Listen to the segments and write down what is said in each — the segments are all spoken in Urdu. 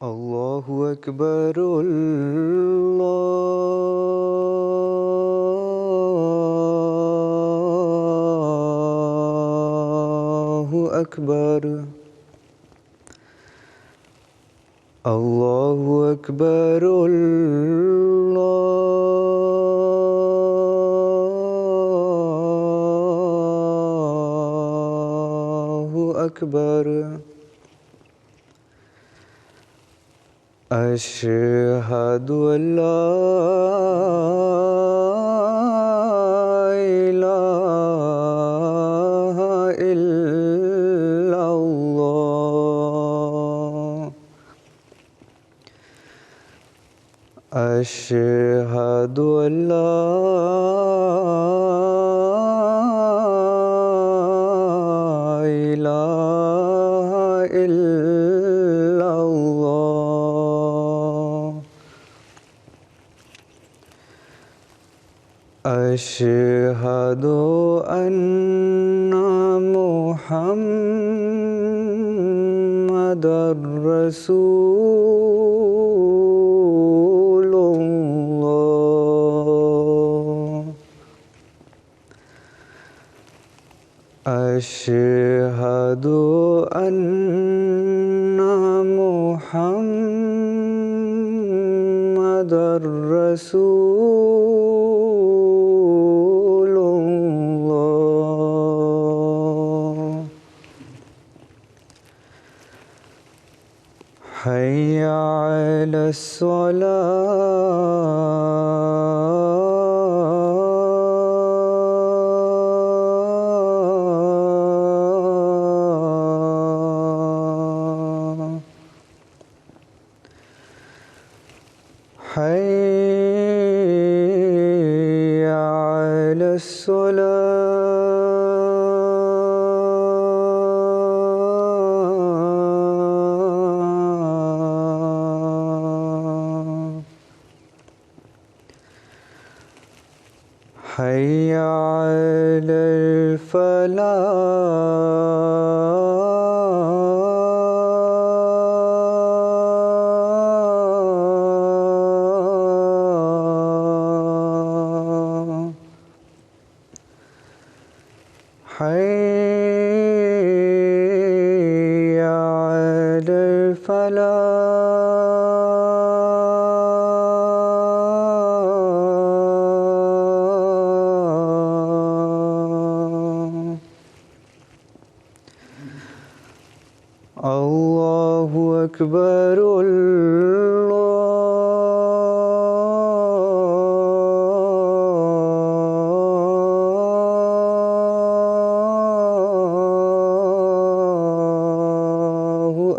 اللہ اکبر اللہ اکبر اللہ اکبر اللہ اکبر اشہد ان لا الہ الا اللہ اشہد ان لا الہ الا اللہ اشہد ان محمد رسول اللہ اشہد ان محمد رسول اللہ حی علی الصلاۃ حی علی الصلاۃ حی علی الفلاح حی علی الفلاح اللہ اکبر اللہ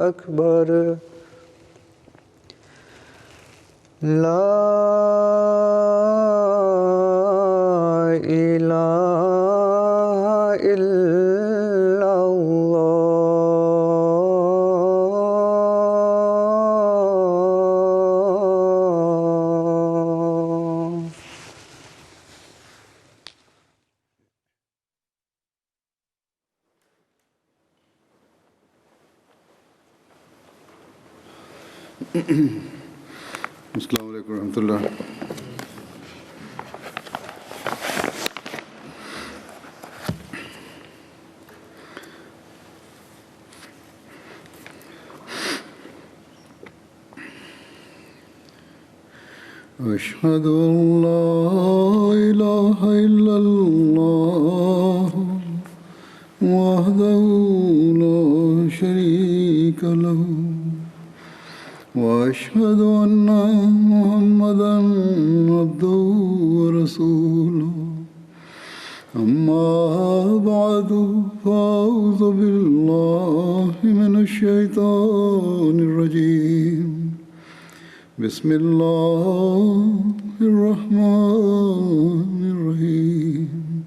اکبر لا الہ الا اللہ السلام علیکم ورحمۃ اللہ۔ اشہد ان لا الہ الا اللہ وحدہ لا شریک لہ واشهد ان محمدا عبده ورسوله اما بعد فاعوذ بالله من الشیطان الرجیم بسم اللہ الرحمن الرحیم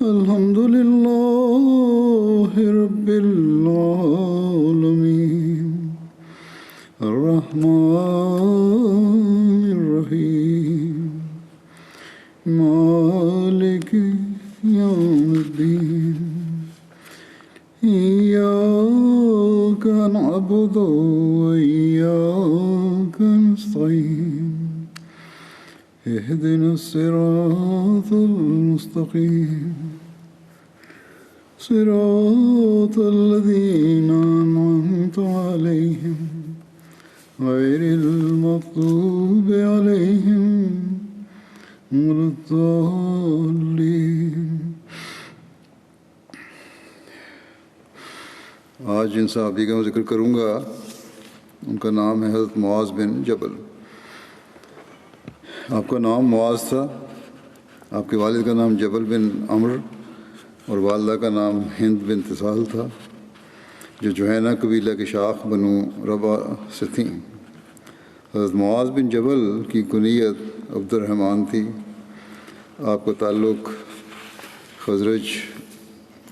الحمد للہ رب العالمین الرحمن الرحیم مالک يوم الدين إياك نعبد وإياك نستعين اهدنا الصراط المستقيم صراط الذين أنعمت عليهم غير المغضوب عليهم ولا الضالين. آج جن صحابی کا میں ذکر کروں گا ان کا نام ہے حضرت معاذ بن جبل. آپ کا نام معاذ تھا، آپ کے والد کا نام جبل بن عمر اور والدہ کا نام ہند بن تسال تھا، جو جوہینہ قبیلہ کی شاخ بنو ربا سے تھیں. حضرت معاذ بن جبل کی کنیت عبد الرحمن تھی. آپ کا تعلق خزرج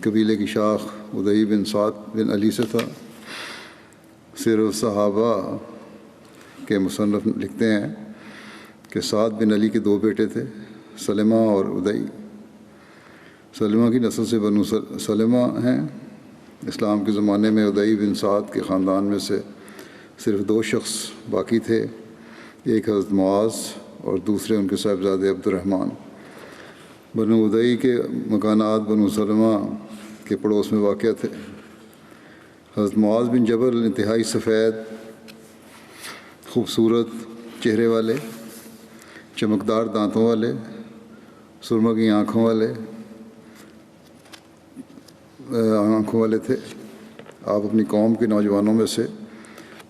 قبیلے کی شاخ ادئی بن سعد بن علی سے تھا. سیر صحابہ کے مصنف لکھتے ہیں کہ سعد بن علی کے 2 بیٹے تھے، سلمہ اور ادئی. سلمہ کی نسل سے بنو سلمہ ہیں. اسلام کے زمانے میں ادئی بن سعد کے خاندان میں سے صرف 2 شخص باقی تھے، ایک حضرت معاذ اور دوسرے ان کے صاحبزادے عبد الرحمن. بنو ادئی کے مکانات بنو سلمہ کے پڑوس میں واقع تھے. حضرت معاذ بن جبل انتہائی سفید، خوبصورت چہرے والے، چمکدار دانتوں والے، سرمہ کی آنکھوں والے تھے. آپ اپنی قوم کے نوجوانوں میں سے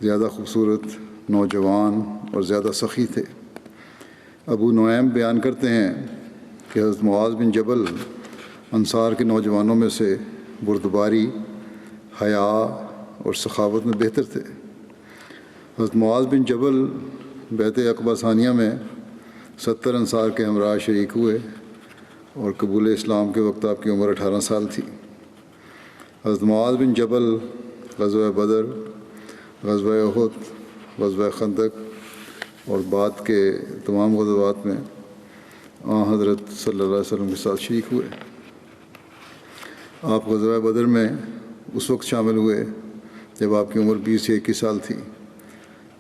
زیادہ خوبصورت نوجوان اور زیادہ سخی تھے. ابو نعیم بیان کرتے ہیں کہ حضرت معاذ بن جبل انصار کے نوجوانوں میں سے بردباری، حیا اور سخاوت میں بہتر تھے. حضرت معاذ بن جبل بیعت عقبہ ثانیہ میں 70 انصار کے ہمراہ شریک ہوئے اور قبول اسلام کے وقت آپ کی عمر 18 سال تھی. حضرت معاذ بن جبل غزوہ بدر، غزوہ احد، غزوہ خندق اور بعد کے تمام غزوات میں حضرت صلی اللہ علیہ وسلم کے ساتھ شریک ہوئے. آپ غزوہ بدر میں اس وقت شامل ہوئے جب آپ کی عمر 20 سے 21 سال تھی.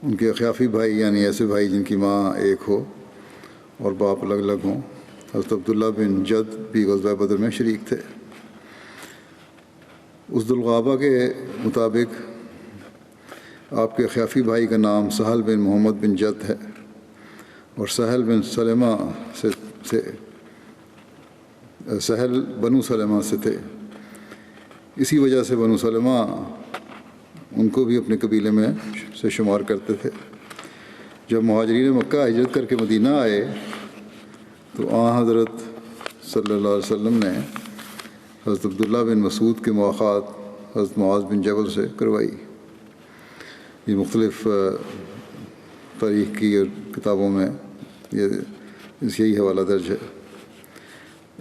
ان کے اخیافی بھائی، یعنی ایسے بھائی جن کی ماں ایک ہو اور باپ الگ الگ ہوں، حضرت عبداللہ بن جد بھی غزوہ بدر میں شریک تھے. اس ذوالغابہ کے مطابق آپ کے اخیافی بھائی کا نام سہل بن محمد بن جد ہے اور سہل بن سلمہ سہل بنو سلمہ سے تھے. اسی وجہ سے بنو سلمہ ان کو بھی اپنے قبیلے میں سے شمار کرتے تھے. جب مہاجرین مکہ ہجرت کر کے مدینہ آئے تو حضرت صلی اللہ علیہ وسلم نے حضرت عبداللہ بن مسعود کے مواخات حضرت معاذ بن جبل سے کروائی. یہ مختلف تاریخ کی کتابوں میں یہی حوالہ درج ہے.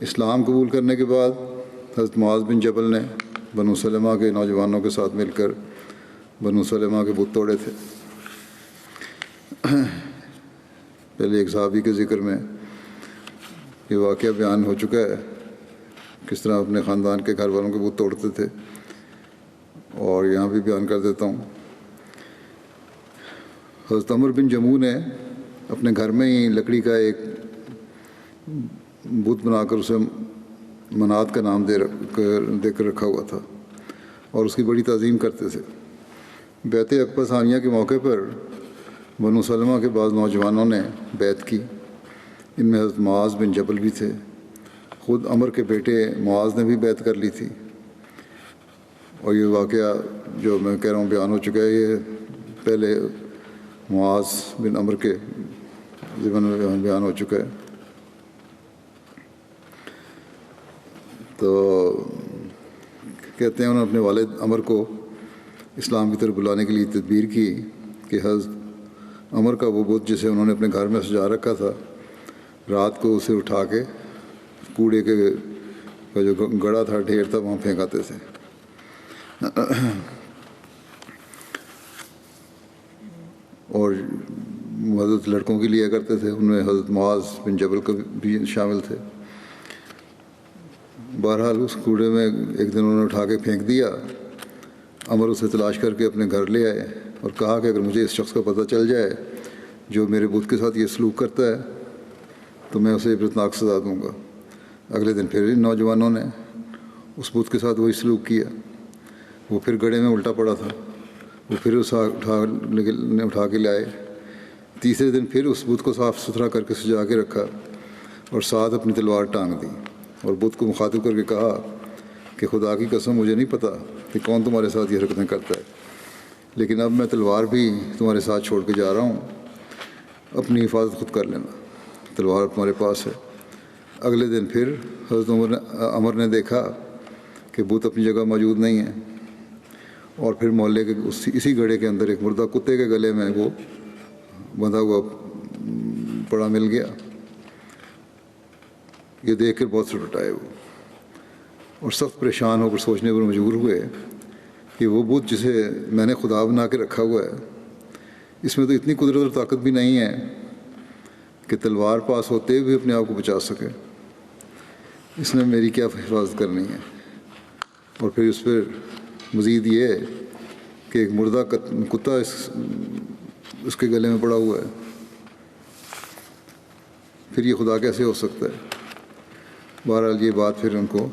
اسلام قبول کرنے کے بعد حضرت معاذ بن جبل نے بنو سلمہ کے نوجوانوں کے ساتھ مل کر بنو سلمہ کے بت توڑے تھے. پہلے ایک صحابی کے ذکر میں یہ واقعہ بیان ہو چکا ہے، کس طرح اپنے خاندان کے گھر والوں کے بت توڑتے تھے، اور یہاں بھی بیان کر دیتا ہوں. حضرت عمر بن جموع نے اپنے گھر میں ہی لکڑی کا ایک بت بنا کر اسے منات کا نام دے کر رکھا ہوا تھا اور اس کی بڑی تعظیم کرتے تھے. بیعت عقبہ ثانیہ کے موقع پر بنو سلمہ کے بعض نوجوانوں نے بیعت کی. ان میں حضرت معاذ بن جبل بھی تھے. خود عمر کے بیٹے معاذ نے بھی بیعت کر لی تھی. اور یہ واقعہ جو میں کہہ رہا ہوں بیان ہو چکا ہے، یہ پہلے معاذ بن عمر کے ضمن میں بیان ہو چکا ہے. تو کہتے ہیں انہوں نے اپنے والد عمر کو اسلام کی طرف بلانے کے لیے تدبیر کی کہ حضرت عمر کا وہ بت جسے انہوں نے اپنے گھر میں سجا رکھا تھا، رات کو اسے اٹھا کے کوڑے کا جو گڑا تھا، ڈھیر تھا، وہاں پھینکاتے تھے. اور حضرت لڑکوں کے لیا کرتے تھے، ان میں حضرت معاذ بن جبل کو بھی شامل تھے. بہرحال اس کوڑے میں ایک دن انہوں نے اٹھا کے پھینک دیا. عمر اسے تلاش کر کے اپنے گھر لے آئے اور کہا کہ اگر مجھے اس شخص کا پتہ چل جائے جو میرے بت کے ساتھ یہ سلوک کرتا ہے تو میں اسے عبرتناک سزا دوں گا. اگلے دن پھر ان نوجوانوں نے اس بت کے ساتھ وہی سلوک کیا. وہ پھر گڑھے میں الٹا پڑا تھا. وہ پھر اسے اٹھا کے لائے. تیسرے دن پھر اس بت کو صاف ستھرا کر کے سجا کے رکھا اور ساتھ اپنی تلوار ٹانگ دی اور بت کو مخاطب کر کے کہا کہ خدا کی قسم مجھے نہیں پتہ کہ کون تمہارے ساتھ یہ حرکتیں کرتا ہے، لیکن اب میں تلوار بھی تمہارے ساتھ چھوڑ کے جا رہا ہوں. اپنی حفاظت خود کر لینا، تلوار تمہارے پاس ہے. اگلے دن پھر حضرت عمر نے دیکھا کہ بت اپنی جگہ موجود نہیں ہے اور پھر محلے کے اسی گڑھے کے اندر ایک مردہ کتے کے گلے میں وہ بندھا ہوا پڑا مل گیا. یہ دیکھ کر بہت سٹائے وہ اور سخت پریشان ہو کر سوچنے پر مجبور ہوئے کہ وہ بت جسے میں نے خدا بنا کے رکھا ہوا ہے اس میں تو اتنی قدرت اور طاقت بھی نہیں ہے کہ تلوار پاس ہوتے ہوئے اپنے آپ کو بچا سکے. اس نے میری کیا حفاظت کرنی ہے؟ اور پھر اس پر مزید یہ کہ ایک مردہ کتا اس کے گلے میں پڑا ہوا ہے. پھر یہ خدا کیسے ہو سکتا ہے؟ بہرحال یہ بات پھر ان کو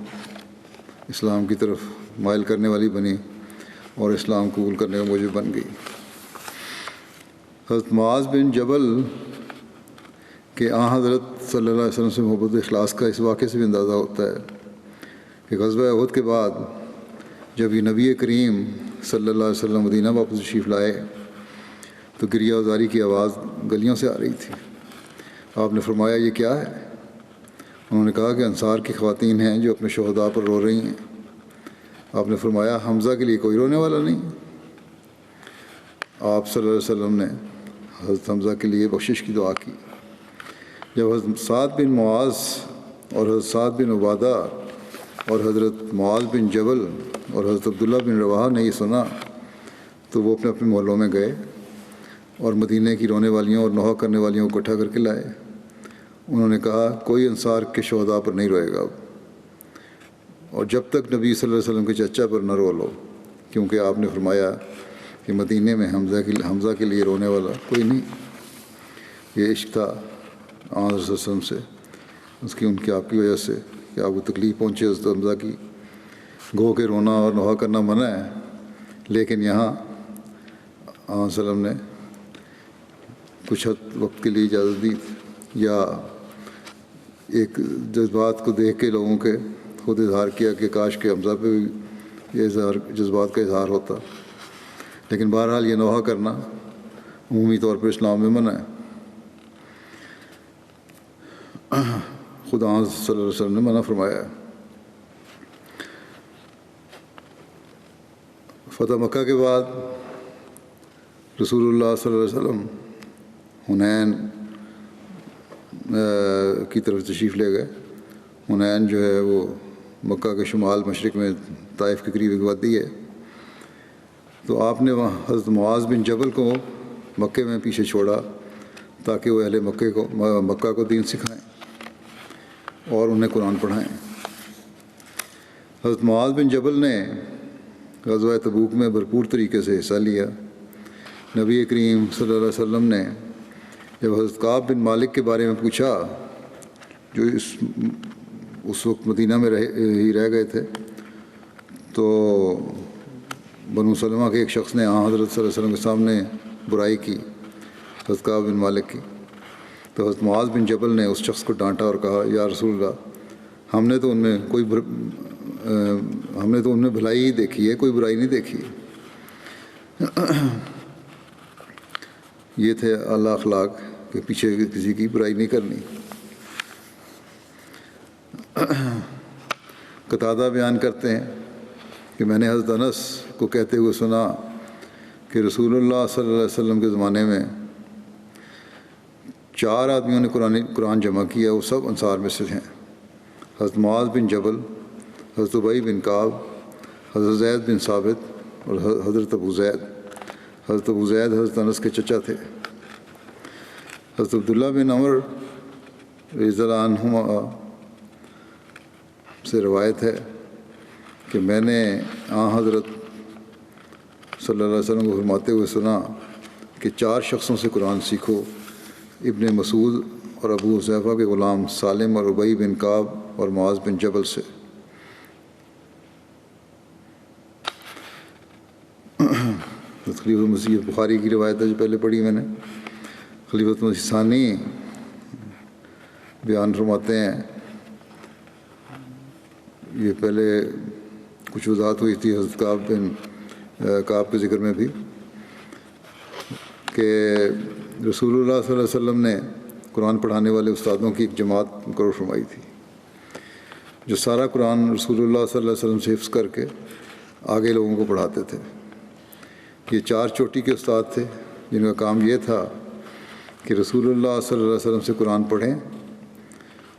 اسلام کی طرف مائل کرنے والی بنی اور اسلام قبول کرنے کا موجب بن گئی. حضرت معاذ بن جبل کہ حضرت صلی اللہ علیہ وسلم سے محبت اخلاص کا اس واقعے سے بھی اندازہ ہوتا ہے کہ غزوہ احد کے بعد جب یہ نبی کریم صلی اللہ علیہ وسلم مدینہ واپس تشریف لائے تو گریہ وزاری کی آواز گلیوں سے آ رہی تھی. آپ نے فرمایا یہ کیا ہے؟ انہوں نے کہا کہ انصار کی خواتین ہیں جو اپنے شہداء پر رو رہی ہیں. آپ نے فرمایا حمزہ کے لیے کوئی رونے والا نہیں؟ آپ صلی اللہ علیہ وسلم نے حضرت حمزہ کے لیے بخشش کی دعا کی. جب حضرت سعد بن معاذ اور حضرت سعد بن عبادہ اور حضرت معاذ بن جبل اور حضرت عبداللہ بن رواحہ نے یہ سنا تو وہ اپنے اپنے محلوں میں گئے اور مدینہ کی رونے والیوں اور نوحہ کرنے والیوں کو اکٹھا کر کے لائے. انہوں نے کہا کوئی انصار کے شہداء پر نہیں روئے گا اور جب تک نبی صلی اللہ علیہ وسلم کے چچا پر نہ رو لو، کیونکہ آپ نے فرمایا کہ مدینہ میں حمزہ کے لیے رونے والا کوئی نہیں. یہ عشق تھا آن رسول وسلم سے، اس کی آپ کی وجہ سے کہ آپ کو تکلیف پہنچے حضرت حمزہ کی. گو کے رونا اور نوحہ کرنا منع ہے، لیکن یہاں آن وسلم نے کچھ حد وقت کے لیے اجازت دی یا ایک جذبات کو دیکھ کے لوگوں کے خود اظہار کیا کہ کاش کے حمزہ پہ بھی یہ جذبات کا اظہار ہوتا. لیکن بہرحال یہ نوحہ کرنا عمومی طور پر اسلام میں منع ہے. خدا صلی اللہ علیہ وسلم نے منع فرمایا ہے. فتح مکہ کے بعد رسول اللہ صلی اللہ علیہ وسلم حنین کی طرف تشریف لے گئے. حنین جو ہے وہ مکہ کے شمال مشرق میں طائف کے قریب ایک وادی ہے. تو آپ نے وہاں حضرت معاذ بن جبل کو مکے میں پیچھے چھوڑا تاکہ وہ اہل مکہ کو دین سکھائیں اور انہیں قرآن پڑھائیں. حضرت معاذ بن جبل نے غزوہ تبوک میں بھرپور طریقے سے حصہ لیا. نبی کریم صلی اللہ علیہ وسلم نے جب حضرت کعب بن مالک کے بارے میں پوچھا جو اس وقت مدینہ میں رہ گئے تھے، تو بنو سلمہ کے ایک شخص نے حضرت صلی اللہ علیہ وسلم کے سامنے برائی کی حضرت کعب بن مالک کی. تو حضرت معاذ بن جبل نے اس شخص کو ڈانٹا اور کہا یا رسول اللہ ہم نے تو ان میں بھلائی ہی دیکھی ہے، کوئی برائی نہیں دیکھی. یہ تھے اعلیٰ اخلاق کہ پیچھے کسی کی برائی نہیں کرنی. قتادہ بیان کرتے ہیں کہ میں نے حضرت انس کو کہتے ہوئے سنا کہ رسول اللہ صلی اللہ علیہ وسلم کے زمانے میں 4 آدمیوں نے قرآن جمع کیا، وہ سب انصار میں سے ہیں. حضرت معاذ بن جبل، حضرت ابی بن کعب، حضرت زید بن ثابت اور حضرت ابو زید. حضرت ابو زید حضرت انس کے چچا تھے. حضرت عبداللہ بن عمر رضی اللہ عنہما سے روایت ہے کہ میں نے حضرت صلی اللہ علیہ وسلم کو فرماتے ہوئے سنا کہ 4 شخصوں سے قرآن سیکھو: ابن مسعود اور ابو حذیفہ کے غلام سالم اور ابی بن کعب اور معاذ بن جبل سے۔ خلیفۃ مسیح بخاری کی روایت ہے جو پہلے پڑھی میں نے۔ خلیفۃ مسیح ثانی بیان فرماتے ہیں، یہ پہلے کچھ وضاحت ہوئی تھی حضرت کعب کے ذکر میں بھی، کہ رسول اللہ صلی اللہ علیہ وسلم نے قرآن پڑھانے والے استادوں کی ایک جماعت مقرر فرمائی تھی جو سارا قرآن رسول اللہ صلی اللہ علیہ وسلم سے حفظ کر کے آگے لوگوں کو پڑھاتے تھے۔ یہ 4 چوٹی کے استاد تھے جن کا کام یہ تھا کہ رسول اللہ صلی اللہ علیہ وسلم سے قرآن پڑھیں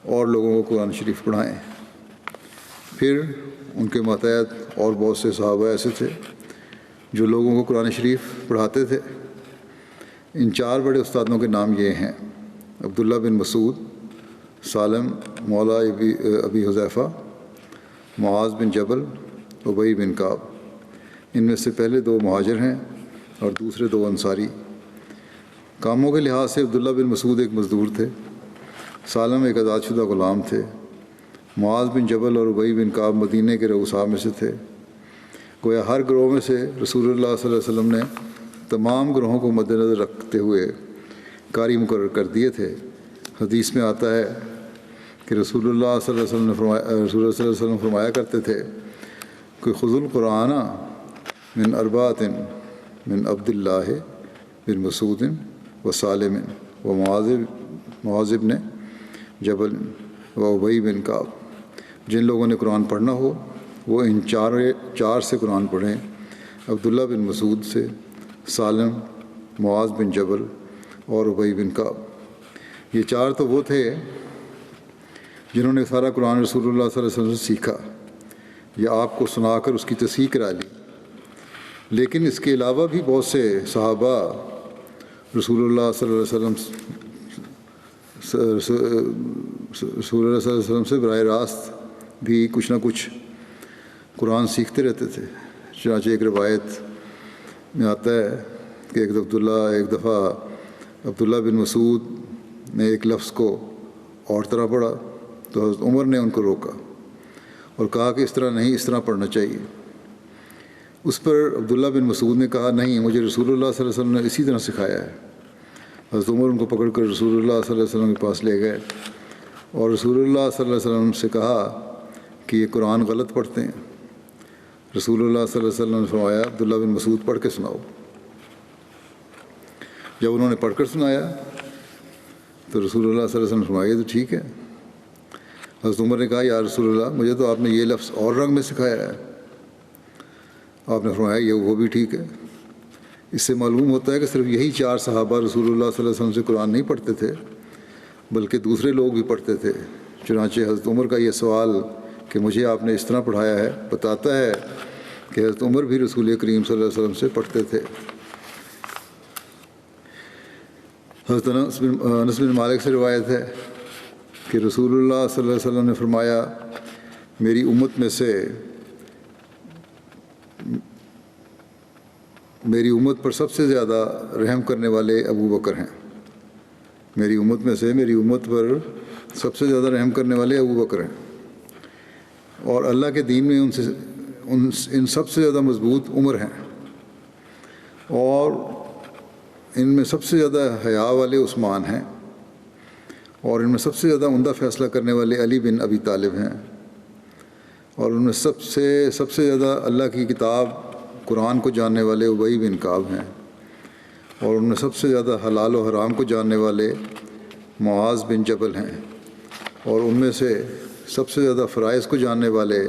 اور لوگوں کو قرآن شریف پڑھائیں۔ پھر ان کے ماتحت اور بہت سے صحابہ ایسے تھے جو لوگوں کو قرآن شریف پڑھاتے تھے۔ ان 4 بڑے استادوں کے نام یہ ہیں: عبداللہ بن مسعود، سالم مولا ابی حذیفہ، معاذ بن جبل، ابی بن کعب۔ ان میں سے پہلے 2 مہاجر ہیں اور دوسرے 2 انصاری۔ کاموں کے لحاظ سے عبداللہ بن مسعود ایک مزدور تھے، سالم ایک آزاد شدہ غلام تھے، معاذ بن جبل اور ابی بن کعب مدینہ کے رؤساء میں سے تھے۔ گویا ہر گروہ میں سے رسول اللہ صلی اللہ علیہ وسلم نے تمام گروہوں کو مد نظر رکھتے ہوئے قاری مقرر کر دیے تھے۔ حدیث میں آتا ہے کہ رسول اللہ صلی اللہ علیہ وسلم فرمایا کرتے تھے کہ خذوا القرآن من 4 من عبداللہ بن مسعود و سالم و معاذ بن جبل و ابی بن کعب۔ جن لوگوں نے قرآن پڑھنا ہو وہ ان 4 سے قرآن پڑھیں: عبداللہ بن مسعود سے، سالم، معاذ بن جبل اور ابی بن کعب۔ یہ 4 تو وہ تھے جنہوں نے سارا قرآن رسول اللہ صلی اللہ علیہ وسلم سے سیکھا یا آپ کو سنا کر اس کی تصحیح کرا لی، لیکن اس کے علاوہ بھی بہت سے صحابہ رسول اللہ صلی اللہ علیہ وسلم سے براہ راست بھی کچھ نہ کچھ قرآن سیکھتے رہتے تھے۔ چنانچہ ایک روایت میں آتا ہے کہ ایک دفعہ عبداللہ بن مسعود نے ایک لفظ کو اور طرح پڑھا تو حضرت عمر نے ان کو روکا اور کہا کہ اس طرح نہیں، اس طرح پڑھنا چاہیے۔ اس پر عبداللہ بن مسعود نے کہا، نہیں، مجھے رسول اللہ صلی اللہ علیہ وسلم نے اسی طرح سکھایا ہے۔ حضرت عمر ان کو پکڑ کر رسول اللہ صلی اللہ علیہ وسلم کے پاس لے گئے اور رسول اللہ صلی اللہ علیہ وسلم سے کہا کہ یہ قرآن غلط پڑھتے ہیں۔ رسول اللہ صلی اللہ علیہ وسلم نے فرمایا، عبداللہ بن مسعود پڑھ کے سناؤ۔ جب انہوں نے پڑھ کر سنایا تو رسول اللہ صلی اللہ علیہ وسلم نے فرمایا، تو ٹھیک ہے۔ حضرت عمر نے کہا، یا رسول اللہ، مجھے تو آپ نے یہ لفظ اور رنگ میں سکھایا ہے۔ آپ نے فرمایا، یہ وہ بھی ٹھیک ہے۔ اس سے معلوم ہوتا ہے کہ صرف یہی 4 صحابہ رسول اللہ صلی اللہ علیہ وسلم سے قرآن نہیں پڑھتے تھے بلکہ دوسرے لوگ بھی پڑھتے تھے۔ چنانچہ حضرت عمر کا یہ سوال کہ مجھے آپ نے اس طرح پڑھایا ہے بتاتا ہے کہ حضرت عمر بھی رسول کریم صلی اللہ علیہ وسلم سے پڑھتے تھے۔ حضرت انس بن مالک سے روایت ہے کہ رسول اللہ صلی اللہ علیہ وسلم نے فرمایا، میری امت میں سے میری امت پر سب سے زیادہ رحم کرنے والے ابو بکر ہیں۔ میری امت میں سے میری امت پر سب سے زیادہ رحم کرنے والے ابو بکر ہیں، اور اللہ کے دین میں ان سب سے زیادہ مضبوط عمر ہیں، اور ان میں سب سے زیادہ حیا والے عثمان ہیں، اور ان میں سب سے زیادہ عمدہ فیصلہ کرنے والے علی بن ابی طالب ہیں، اور ان میں سب سے زیادہ اللہ کی کتاب قرآن کو جاننے والے ابی بن کعب ہیں، اور ان میں سب سے زیادہ حلال و حرام کو جاننے والے معاذ بن جبل ہیں، اور ان میں سے سب سے زیادہ فرائض کو جاننے والے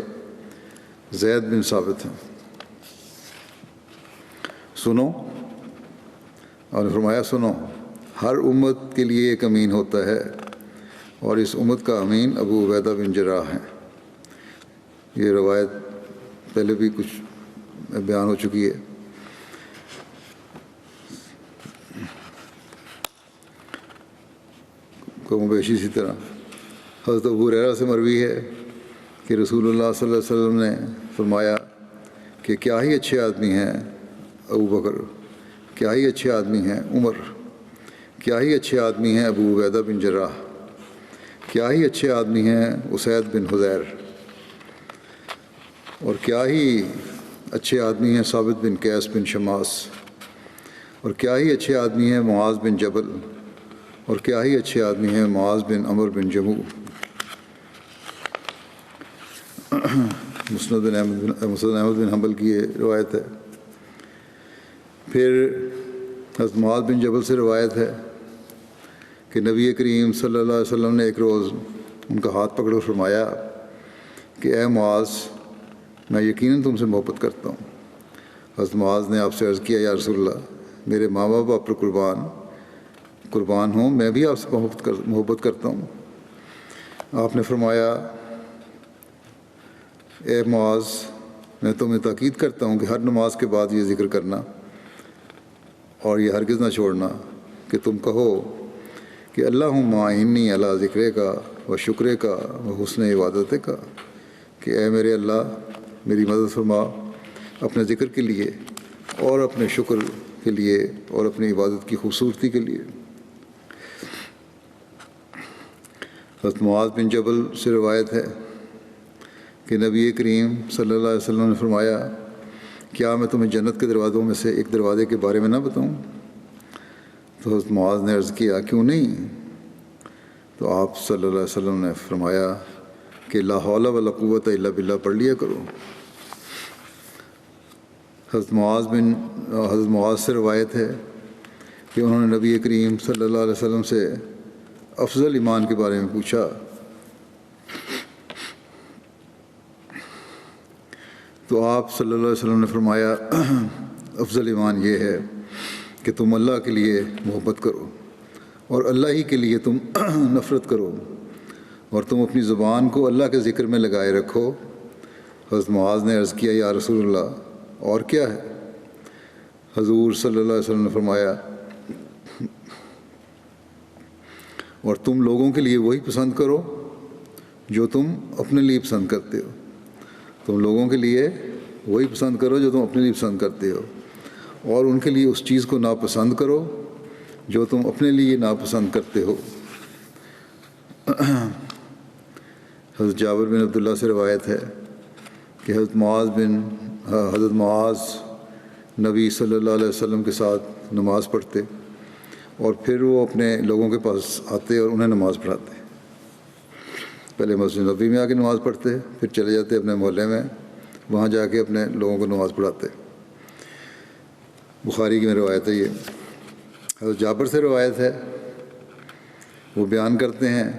زید بن ثابت ہیں۔ سنو، اور فرمایا سنو، ہر امت کے لیے ایک امین ہوتا ہے، اور اس امت کا امین ابو عبیدہ بن جراح ہیں۔ یہ روایت پہلے بھی کچھ بیان ہو چکی ہے۔ کم و بیش اسی طرح حضرت ابو ہریرہ سے مروی ہے کہ رسول اللہ صلی اللہ علیہ وسلم نے فرمایا کہ کیا ہی اچھے آدمی ہیں ابو بکر، کیا ہی اچھے آدمی ہیں عمر، کیا ہی اچھے آدمی ہیں ابو عبیدہ بن جراح، کیا ہی اچھے آدمی ہیں اسید بن حضیر، اور کیا ہی اچھے آدمی ہیں ثابت بن قیس بن شماس، اور کیا ہی اچھے آدمی ہیں معاذ بن جبل، اور کیا ہی اچھے آدمی ہیں معاذ بن عمر بن جموع۔ مسند احمد بن حنبل کی یہ روایت ہے۔ پھر حضرت معاذ بن جبل سے روایت ہے کہ نبی کریم صلی اللہ علیہ وسلم نے ایک روز ان کا ہاتھ پکڑ کر فرمایا کہ اے معاذ، میں یقیناً تم سے محبت کرتا ہوں۔ حضرت معاذ نے آپ سے عرض کیا یا رسول اللہ، میرے ماں باپ آپ پر قربان ہوں، میں بھی آپ سے محبت کرتا ہوں۔ آپ نے فرمایا اے معاذ، میں تمہیں تاکید کرتا ہوں کہ ہر نماز کے بعد یہ ذکر کرنا اور یہ ہرگز نہ چھوڑنا کہ تم کہو کہ اللہم اعنی علی ذکرے کا و شکرے کا و حسن عبادت کا، کہ اے میرے اللہ میری مدد فرما اپنے ذکر کے لیے اور اپنے شکر کے لیے اور اپنی عبادت کی خوبصورتی کے لیے۔ حضرت معاذ بن جبل سے روایت ہے کہ نبی کریم صلی اللہ علیہ وسلم نے فرمایا کیا میں تمہیں جنت کے دروازوں میں سے ایک دروازے کے بارے میں نہ بتاؤں؟ تو حضرت معاذ نے عرض کیا کیوں نہیں؟ تو آپ صلی اللہ علیہ وسلم نے فرمایا کہ لا حول ولا قوت الا باللہ پڑھ لیا کرو۔ حضرت معاذ سے روایت ہے کہ انہوں نے نبی کریم صلی اللہ علیہ وسلم سے افضل ایمان کے بارے میں پوچھا، تو آپ صلی اللہ علیہ وسلم نے فرمایا افضل ایمان یہ ہے کہ تم اللہ کے لیے محبت کرو اور اللہ ہی کے لیے تم نفرت کرو، اور تم اپنی زبان کو اللہ کے ذکر میں لگائے رکھو۔ حضرت معاذ نے عرض کیا یا رسول اللہ اور کیا ہے؟ حضور صلی اللہ علیہ وسلم نے فرمایا اور تم لوگوں کے لیے وہی پسند کرو جو تم اپنے لیے پسند کرتے ہو۔ تم لوگوں کے لیے وہی پسند کرو جو تم اپنے لیے پسند کرتے ہو، اور ان کے لیے اس چیز کو ناپسند کرو جو تم اپنے لیے ناپسند کرتے ہو۔ حضرت جابر بن عبداللہ سے روایت ہے کہ حضرت معاذ نبی صلی اللہ علیہ وسلم کے ساتھ نماز پڑھتے اور پھر وہ اپنے لوگوں کے پاس آتے اور انہیں نماز پڑھاتے۔ پہلے مسجد نبوی میں آ کے نماز پڑھتے، پھر چلے جاتے اپنے محلے میں، وہاں جا کے اپنے لوگوں کو نماز پڑھاتے۔ بخاری کی میں روایت ہے یہ۔ حضرت جابر سے روایت ہے، وہ بیان کرتے ہیں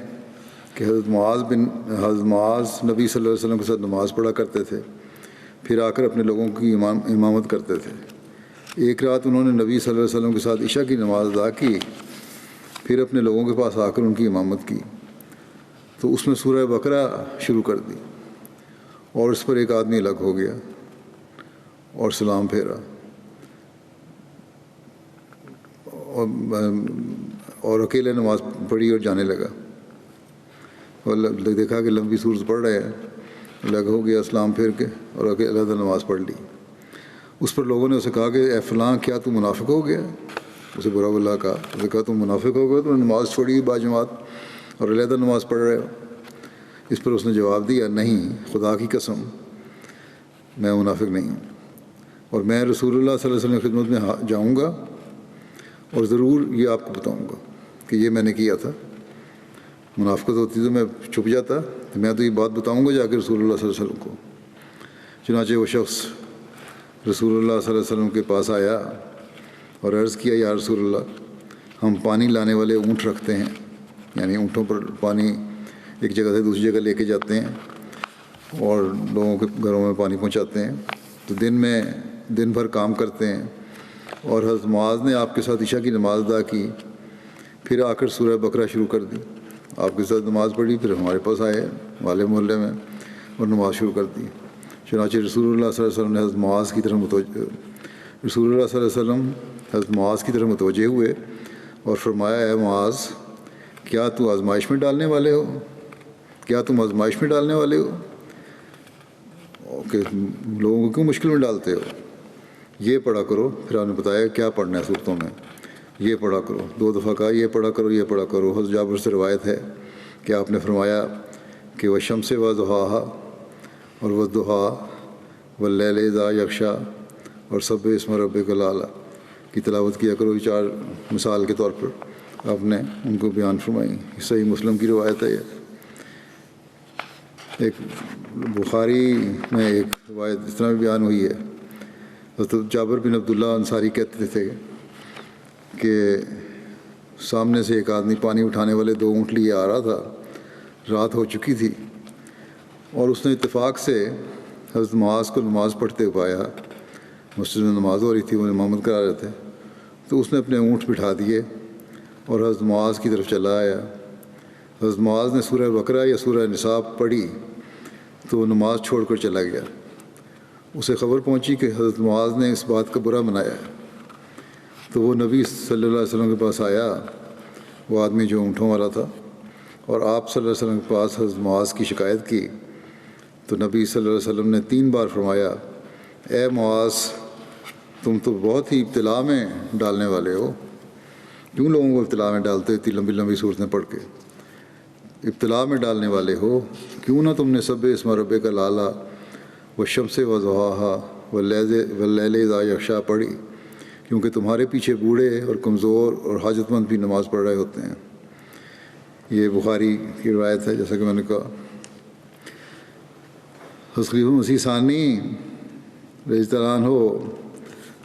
کہ حضرت معاذ نبی صلی اللہ علیہ وسلم کے ساتھ نماز پڑھا کرتے تھے، پھر آ کر اپنے لوگوں کی امامت کرتے تھے۔ ایک رات انہوں نے نبی صلی اللہ علیہ وسلم کے ساتھ عشاء کی نماز ادا کی، پھر اپنے لوگوں کے پاس آ کر ان کی امامت کی، تو اس میں سورہ بقرہ شروع کر دی، اور اس پر ایک آدمی الگ ہو گیا اور سلام پھیرا اور اکیلے نماز پڑھی اور جانے لگا، اور دیکھا کہ لمبی سورت پڑھ رہے ہیں، الگ ہو گیا سلام پھیر کے اور اکیلے نماز پڑھ لی۔ اس پر لوگوں نے اسے کہا کہ اے فلاں کیا تو منافق ہو گیا؟ اسے برا بلا کہا، اسے کہا تم منافق ہو گئے، تم نے نماز چھوڑی باجماعت اور علیحدہ نماز پڑھ رہے ہو۔ اس پر اس نے جواب دیا نہیں، خدا کی قسم میں منافق نہیں ہوں، اور میں رسول اللہ صلی اللہ علیہ وسلم کی خدمت میں جاؤں گا اور ضرور یہ آپ کو بتاؤں گا کہ یہ میں نے کیا تھا۔ منافقت ہوتی تو میں چھپ جاتا، میں تو یہ بات بتاؤں گا جا کے رسول اللہ صلی اللہ علیہ وسلم کو۔ چنانچہ وہ شخص رسول اللہ صلی اللہ علیہ وسلم کے پاس آیا اور عرض کیا یا رسول اللہ، ہم پانی لانے والے اونٹ رکھتے ہیں، یعنی اونٹوں پر پانی ایک جگہ سے دوسری جگہ لے کے جاتے ہیں اور لوگوں کے گھروں میں پانی پہنچاتے ہیں، تو دن بھر کام کرتے ہیں، اور حضرت معاذ نے آپ کے ساتھ عشاء کی نماز ادا کی، پھر آ کر سورہ بقرہ شروع کر دی، آپ کے ساتھ نماز پڑھی، پھر ہمارے پاس آئے والے محلے میں اور نماز شروع کر دی۔ چنانچہ رسول اللہ صلی اللہ علیہ وسلم نے حضرت معاذ کی طرف متوجہ ہوئے اور فرمایا اے معاذ، کیا تو آزمائش میں ڈالنے والے ہو؟ کیا تم آزمائش میں ڈالنے والے ہو؟ کہ لوگوں کو کیوں مشکل میں ڈالتے ہو، یہ پڑھا کرو. پھر آپ نے بتایا کیا پڑھنا ہے صورتوں میں، یہ پڑھا کرو. 2 دفعہ کہا یہ پڑھا کرو، یہ پڑھا کرو. حضرت جابر سے روایت ہے کہ آپ نے فرمایا کہ والشمس وضحاہا اور والضحیٰ واللیل اذا یغشی اور سبح اسم ربک الاعلی کی تلاوت کیا کرو. یہ 4 مثال کے طور پر آپ نے ان کو بیان فرمائی. صحیح مسلم کی روایت ہے. یہ ایک بخاری میں ایک روایت اس طرح بھی بیان ہوئی ہے. حضرت جابر بن عبداللہ انصاری کہتے تھے کہ سامنے سے ایک آدمی پانی اٹھانے والے 2 اونٹ لیے آ رہا تھا. رات ہو چکی تھی اور اس نے اتفاق سے حضرت معاذ کو نماز پڑھتے ہوئے پایا. مسجد میں نماز ہو رہی تھی، وہ امامت کرا رہے تھے. تو اس نے اپنے اونٹ بٹھا دیے اور حضرت معاذ کی طرف چلا آیا. حضرت معاذ نے سورہ بقرہ یا سورہ نساء پڑھی تو وہ نماز چھوڑ کر چلا گیا. اسے خبر پہنچی کہ حضرت معاذ نے اس بات کا برا منایا ہے. تو وہ نبی صلی اللہ علیہ وسلم کے پاس آیا، وہ آدمی جو اونٹوں والا تھا، اور آپ صلی اللہ علیہ وسلم کے پاس حضرت معاذ کی شکایت کی. تو نبی صلی اللہ علیہ وسلم نے 3 بار فرمایا اے معاذ تم تو بہت ہی ابتلا میں ڈالنے والے ہو. کیوں لوگوں کو ابتلا میں ڈالتے ہو اتنی لمبی لمبی صورتیں پڑھ کے؟ ابتلا میں ڈالنے والے ہو. کیوں نہ تم نے سبح اسم ربک الاعلی والشمس وضحاہا واللیل اذا یغشی پڑھی، کیونکہ تمہارے پیچھے بوڑھے اور کمزور اور حاجت مند بھی نماز پڑھ رہے ہوتے ہیں. یہ بخاری کی روایت ہے. جیسا کہ میں نے کہا، حضرت مسیح ثانی رضی اللہ عنہ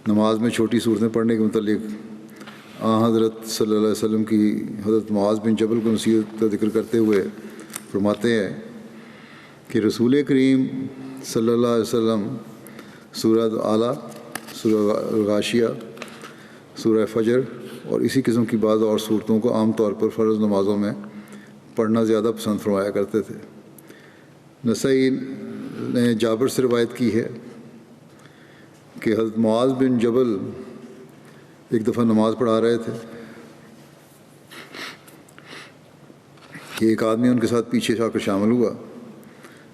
نماز میں چھوٹی صورتیں پڑھنے کے متعلق حضرت صلی اللہ علیہ وسلم کی حضرت معاذ بن جبل کو نصیحت کا ذکر کرتے ہوئے فرماتے ہیں کہ رسول کریم صلی اللہ علیہ وسلم سورہ اعلیٰ، سورہ غاشیہ، سورہ فجر اور اسی قسم کی بعض اور صورتوں کو عام طور پر فرض نمازوں میں پڑھنا زیادہ پسند فرمایا کرتے تھے. نسائی نے جابر سے روایت کی ہے کہ حضرت معاذ بن جبل ایک دفعہ نماز پڑھا رہے تھے کہ ایک آدمی ان کے ساتھ پیچھے سے آ کر شامل ہوا.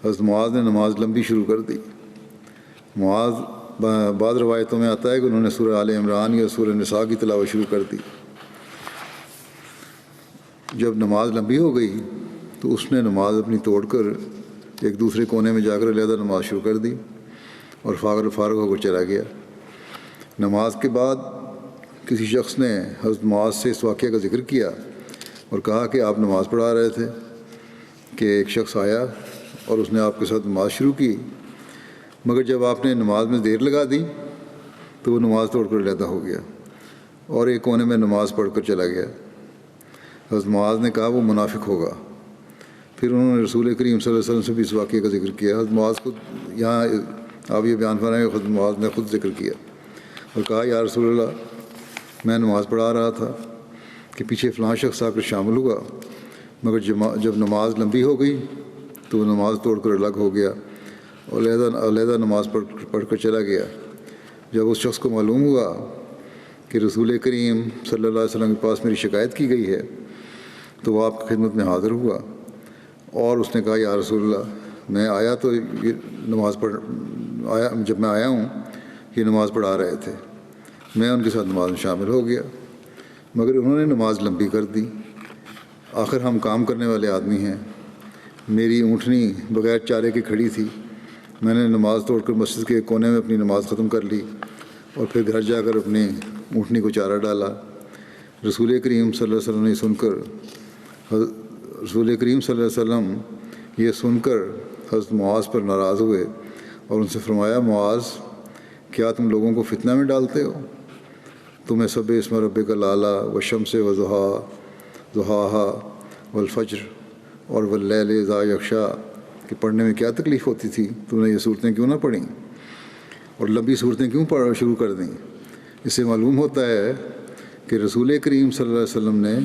حضرت معاذ نے نماز لمبی شروع کر دی. معاذ بعض روایتوں میں آتا ہے کہ انہوں نے سورہ آل عمران یا سورہ نساء کی تلاوت شروع کر دی. جب نماز لمبی ہو گئی تو اس نے نماز اپنی توڑ کر ایک دوسرے کونے میں جا کر علیحدہ نماز شروع کر دی اور فارغ ہو کر چلا گیا. نماز کے بعد کسی شخص نے حضرت معاذ سے اس واقعے کا ذکر کیا اور کہا کہ آپ نماز پڑھا رہے تھے کہ ایک شخص آیا اور اس نے آپ کے ساتھ نماز شروع کی، مگر جب آپ نے نماز میں دیر لگا دی تو وہ نماز توڑ کر علیحدہ ہو گیا اور ایک کونے میں نماز پڑھ کر چلا گیا. حضرت معاذ نے کہا وہ منافق ہوگا. پھر انہوں نے رسول کریم صلی اللہ علیہ وسلم سے بھی اس واقعے کا ذکر کیا. حضرت معاذ خود یہاں آپ یہ بیان فرمائیں کہ حضرت معاذ نے خود ذکر کیا اور کہا یا رسول اللہ میں نماز پڑھا رہا تھا کہ پیچھے فلاں شخص آ کر شامل ہوا، مگر جب نماز لمبی ہو گئی تو وہ نماز توڑ کر الگ ہو گیا اور علیحدہ نماز پڑھ کر چلا گیا. جب اس شخص کو معلوم ہوا کہ رسول کریم صلی اللہ علیہ وسلم کے پاس میری شکایت کی گئی ہے تو وہ آپ کی خدمت میں حاضر ہوا اور اس نے کہا یا رسول اللہ میں آیا تو یہ نماز آیا، جب میں آیا ہوں یہ نماز پڑھا رہے تھے، میں ان کے ساتھ نماز میں شامل ہو گیا مگر انہوں نے نماز لمبی کر دی. آخر ہم کام کرنے والے آدمی ہیں، میری اونٹنی بغیر چارے کے کھڑی تھی، میں نے نماز توڑ کر مسجد کے کونے میں اپنی نماز ختم کر لی اور پھر گھر جا کر اپنی اونٹنی کو چارہ ڈالا. رسول کریم صلی اللہ علیہ وسلم نے رسول کریم صلی اللہ علیہ وسلم یہ سن کر حضرت معاذ پر ناراض ہوئے اور ان سے فرمایا معاذ کیا تم لوگوں کو فتنہ میں ڈالتے ہو؟ تمہیں سبح اسم ربک الاعلی والشمس وضحاہا والفجر اور واللیل اذا یغشی کہ پڑھنے میں کیا تکلیف ہوتی تھی؟ تم نے یہ صورتیں کیوں نہ پڑھیں اور لمبی صورتیں کیوں پڑھنا شروع کر دیں؟ اس سے معلوم ہوتا ہے کہ رسول کریم صلی اللہ علیہ وسلم نے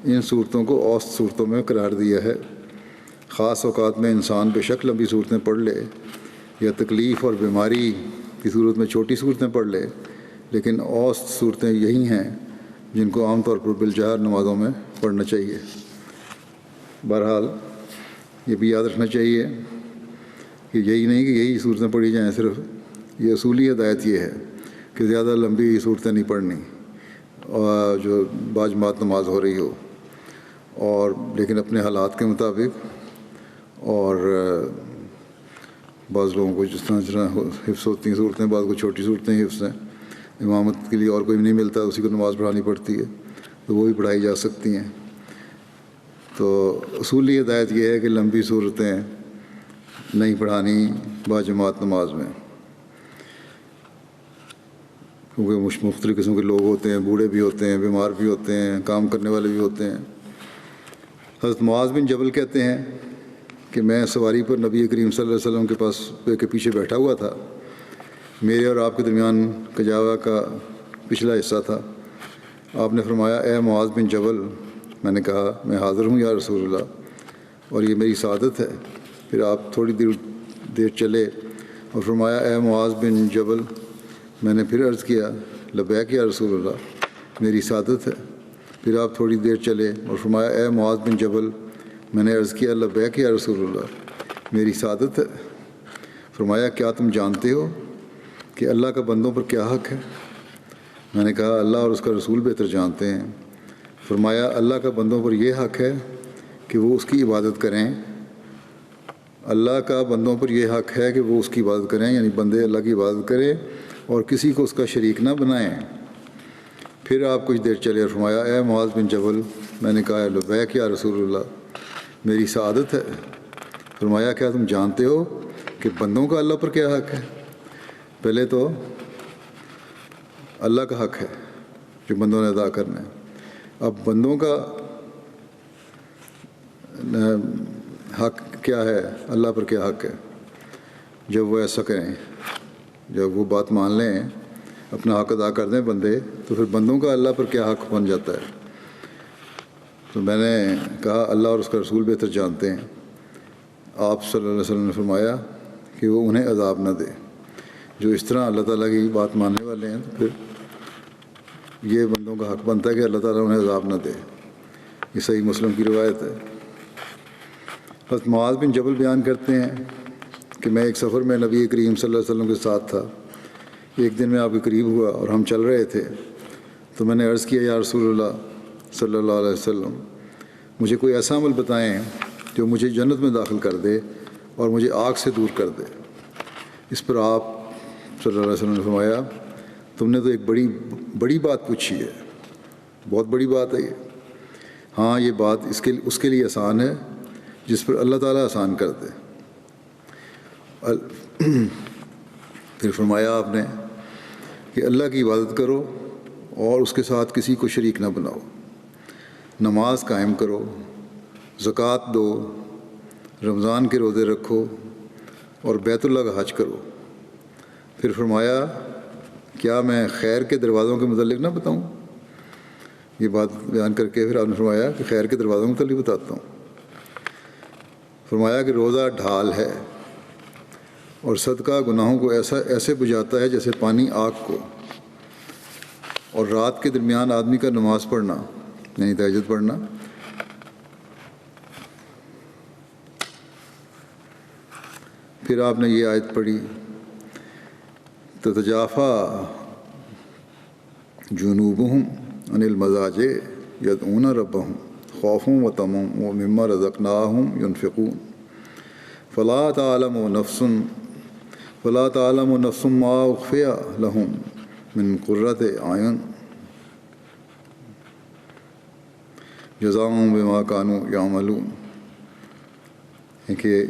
ان صورتوں کو اوسط صورتوں میں قرار دیا ہے. خاص اوقات میں انسان بے شک لمبی صورتیں پڑھ لے یا تکلیف اور بیماری کی صورت میں چھوٹی صورتیں پڑھ لے، لیکن اوسط صورتیں یہی ہیں جن کو عام طور پر بالجہر نمازوں میں پڑھنا چاہیے. بہرحال یہ بھی یاد رکھنا چاہیے کہ یہی نہیں کہ یہی صورتیں پڑھی جائیں صرف، یہ اصولی ہدایت یہ ہے کہ زیادہ لمبی صورتیں نہیں پڑھنی اور جو باجماعت نماز ہو رہی ہو، اور لیکن اپنے حالات کے مطابق. اور بعض لوگوں کو جس طرح حفظ ہوتی ہیں صورتیں، بعض کو چھوٹی صورتیں حفظ ہیں، امامت کے لیے اور کوئی نہیں ملتا، اسی کو نماز پڑھانی پڑتی ہے، تو وہ بھی پڑھائی جا سکتی ہیں. تو اصولی ہدایت یہ ہے کہ لمبی صورتیں نہیں پڑھانی باجماعت نماز میں، کیونکہ مختلف قسم کے لوگ ہوتے ہیں، بوڑھے بھی ہوتے ہیں، بیمار بھی ہوتے ہیں، کام کرنے والے بھی ہوتے ہیں. حضرت معاذ بن جبل کہتے ہیں کہ میں سواری پر نبی کریم صلی اللہ علیہ وسلم کے پاس کے پیچھے بیٹھا ہوا تھا. میرے اور آپ کے درمیان کجاوا کا پچھلا حصہ تھا. آپ نے فرمایا اے معاذ بن جبل. میں نے کہا میں حاضر ہوں یا رسول اللہ، اور یہ میری سعادت ہے. پھر آپ تھوڑی دیر چلے اور فرمایا اے معاذ بن جبل. میں نے پھر عرض کیا لبیک یا رسول اللہ، میری سعادت ہے. پھر آپ تھوڑی دیر چلے اور فرمایا اے معاذ بن جبل. میں نے عرض کیا لبیک یا رسول اللہ، میری سعادت ہے. فرمایا کیا تم جانتے ہو کہ اللہ کا بندوں پر کیا حق ہے؟ میں نے کہا اللہ اور اس کا رسول بہتر جانتے ہیں. فرمایا اللہ کا بندوں پر یہ حق ہے کہ وہ اس کی عبادت کریں. اللہ کا بندوں پر یہ حق ہے کہ وہ اس کی عبادت کریں، یعنی بندے اللہ کی عبادت کریں اور کسی کو اس کا شریک نہ بنائیں. پھر آپ کچھ دیر چلے اور فرمایا اے معاذ بن جبل. میں نے کہا لبیک یا رسول اللہ، میری سعادت ہے. فرمایا کیا تم جانتے ہو کہ بندوں کا اللہ پر کیا حق ہے؟ پہلے تو اللہ کا حق ہے جو بندوں نے ادا کرنا ہے. اب بندوں کا حق کیا ہے، اللہ پر کیا حق ہے. جب وہ ایسا کریں، جب وہ بات مان لیں، اپنا حق ادا کر دیں بندے، تو پھر بندوں کا اللہ پر کیا حق بن جاتا ہے. تو میں نے کہا اللہ اور اس کا رسول بہتر جانتے ہیں. آپ صلی اللہ علیہ وسلم نے فرمایا کہ وہ انہیں عذاب نہ دے. جو اس طرح اللہ تعالیٰ کی بات ماننے والے ہیں تو پھر یہ بندوں کا حق بنتا ہے کہ اللہ تعالیٰ انہیں عذاب نہ دے. یہ صحیح مسلم کی روایت ہے. حضرت معاذ بن جبل بیان کرتے ہیں کہ میں ایک سفر میں نبی کریم صلی اللہ علیہ وسلم کے ساتھ تھا. ایک دن میں آپ کے قریب ہوا اور ہم چل رہے تھے تو میں نے عرض کیا یا رسول اللہ صلی اللہ علیہ وسلم، مجھے کوئی ایسا عمل بتائیں جو مجھے جنت میں داخل کر دے اور مجھے آگ سے دور کر دے. اس پر آپ صلی اللہ علیہ وسلم نے فرمایا تم نے تو ایک بڑی بات پوچھی ہے، بہت بڑی بات ہے یہ. ہاں یہ بات اس کے لیے آسان ہے جس پر اللہ تعالیٰ آسان کر دے. پھر فرمایا آپ نے کہ اللہ کی عبادت کرو اور اس کے ساتھ کسی کو شریک نہ بناؤ، نماز قائم کرو، زکوٰۃ دو، رمضان کے روزے رکھو اور بیت اللہ کا حج کرو. پھر فرمایا کیا میں خیر کے دروازوں کے متعلق نہ بتاؤں؟ یہ بات بیان کر کے پھر آپ نے فرمایا کہ خیر کے دروازوں کے متعلق بتاتا ہوں. فرمایا کہ روزہ ڈھال ہے اور صدقہ گناہوں کو ایسے بجھاتا ہے جیسے پانی آگ کو، اور رات کے درمیان آدمی کا نماز پڑھنا یعنی تہجد پڑھنا پھر آپ نے یہ آیت پڑھی تتجافا جنوبہم عن المضاجع یدعون ربہم خوفا وطمعا ومما رزقناہم ینفقون فلا تعلم نفس ما اخفی لہم من قرۃ اعین جزاء بما کانوا یعملون. کہ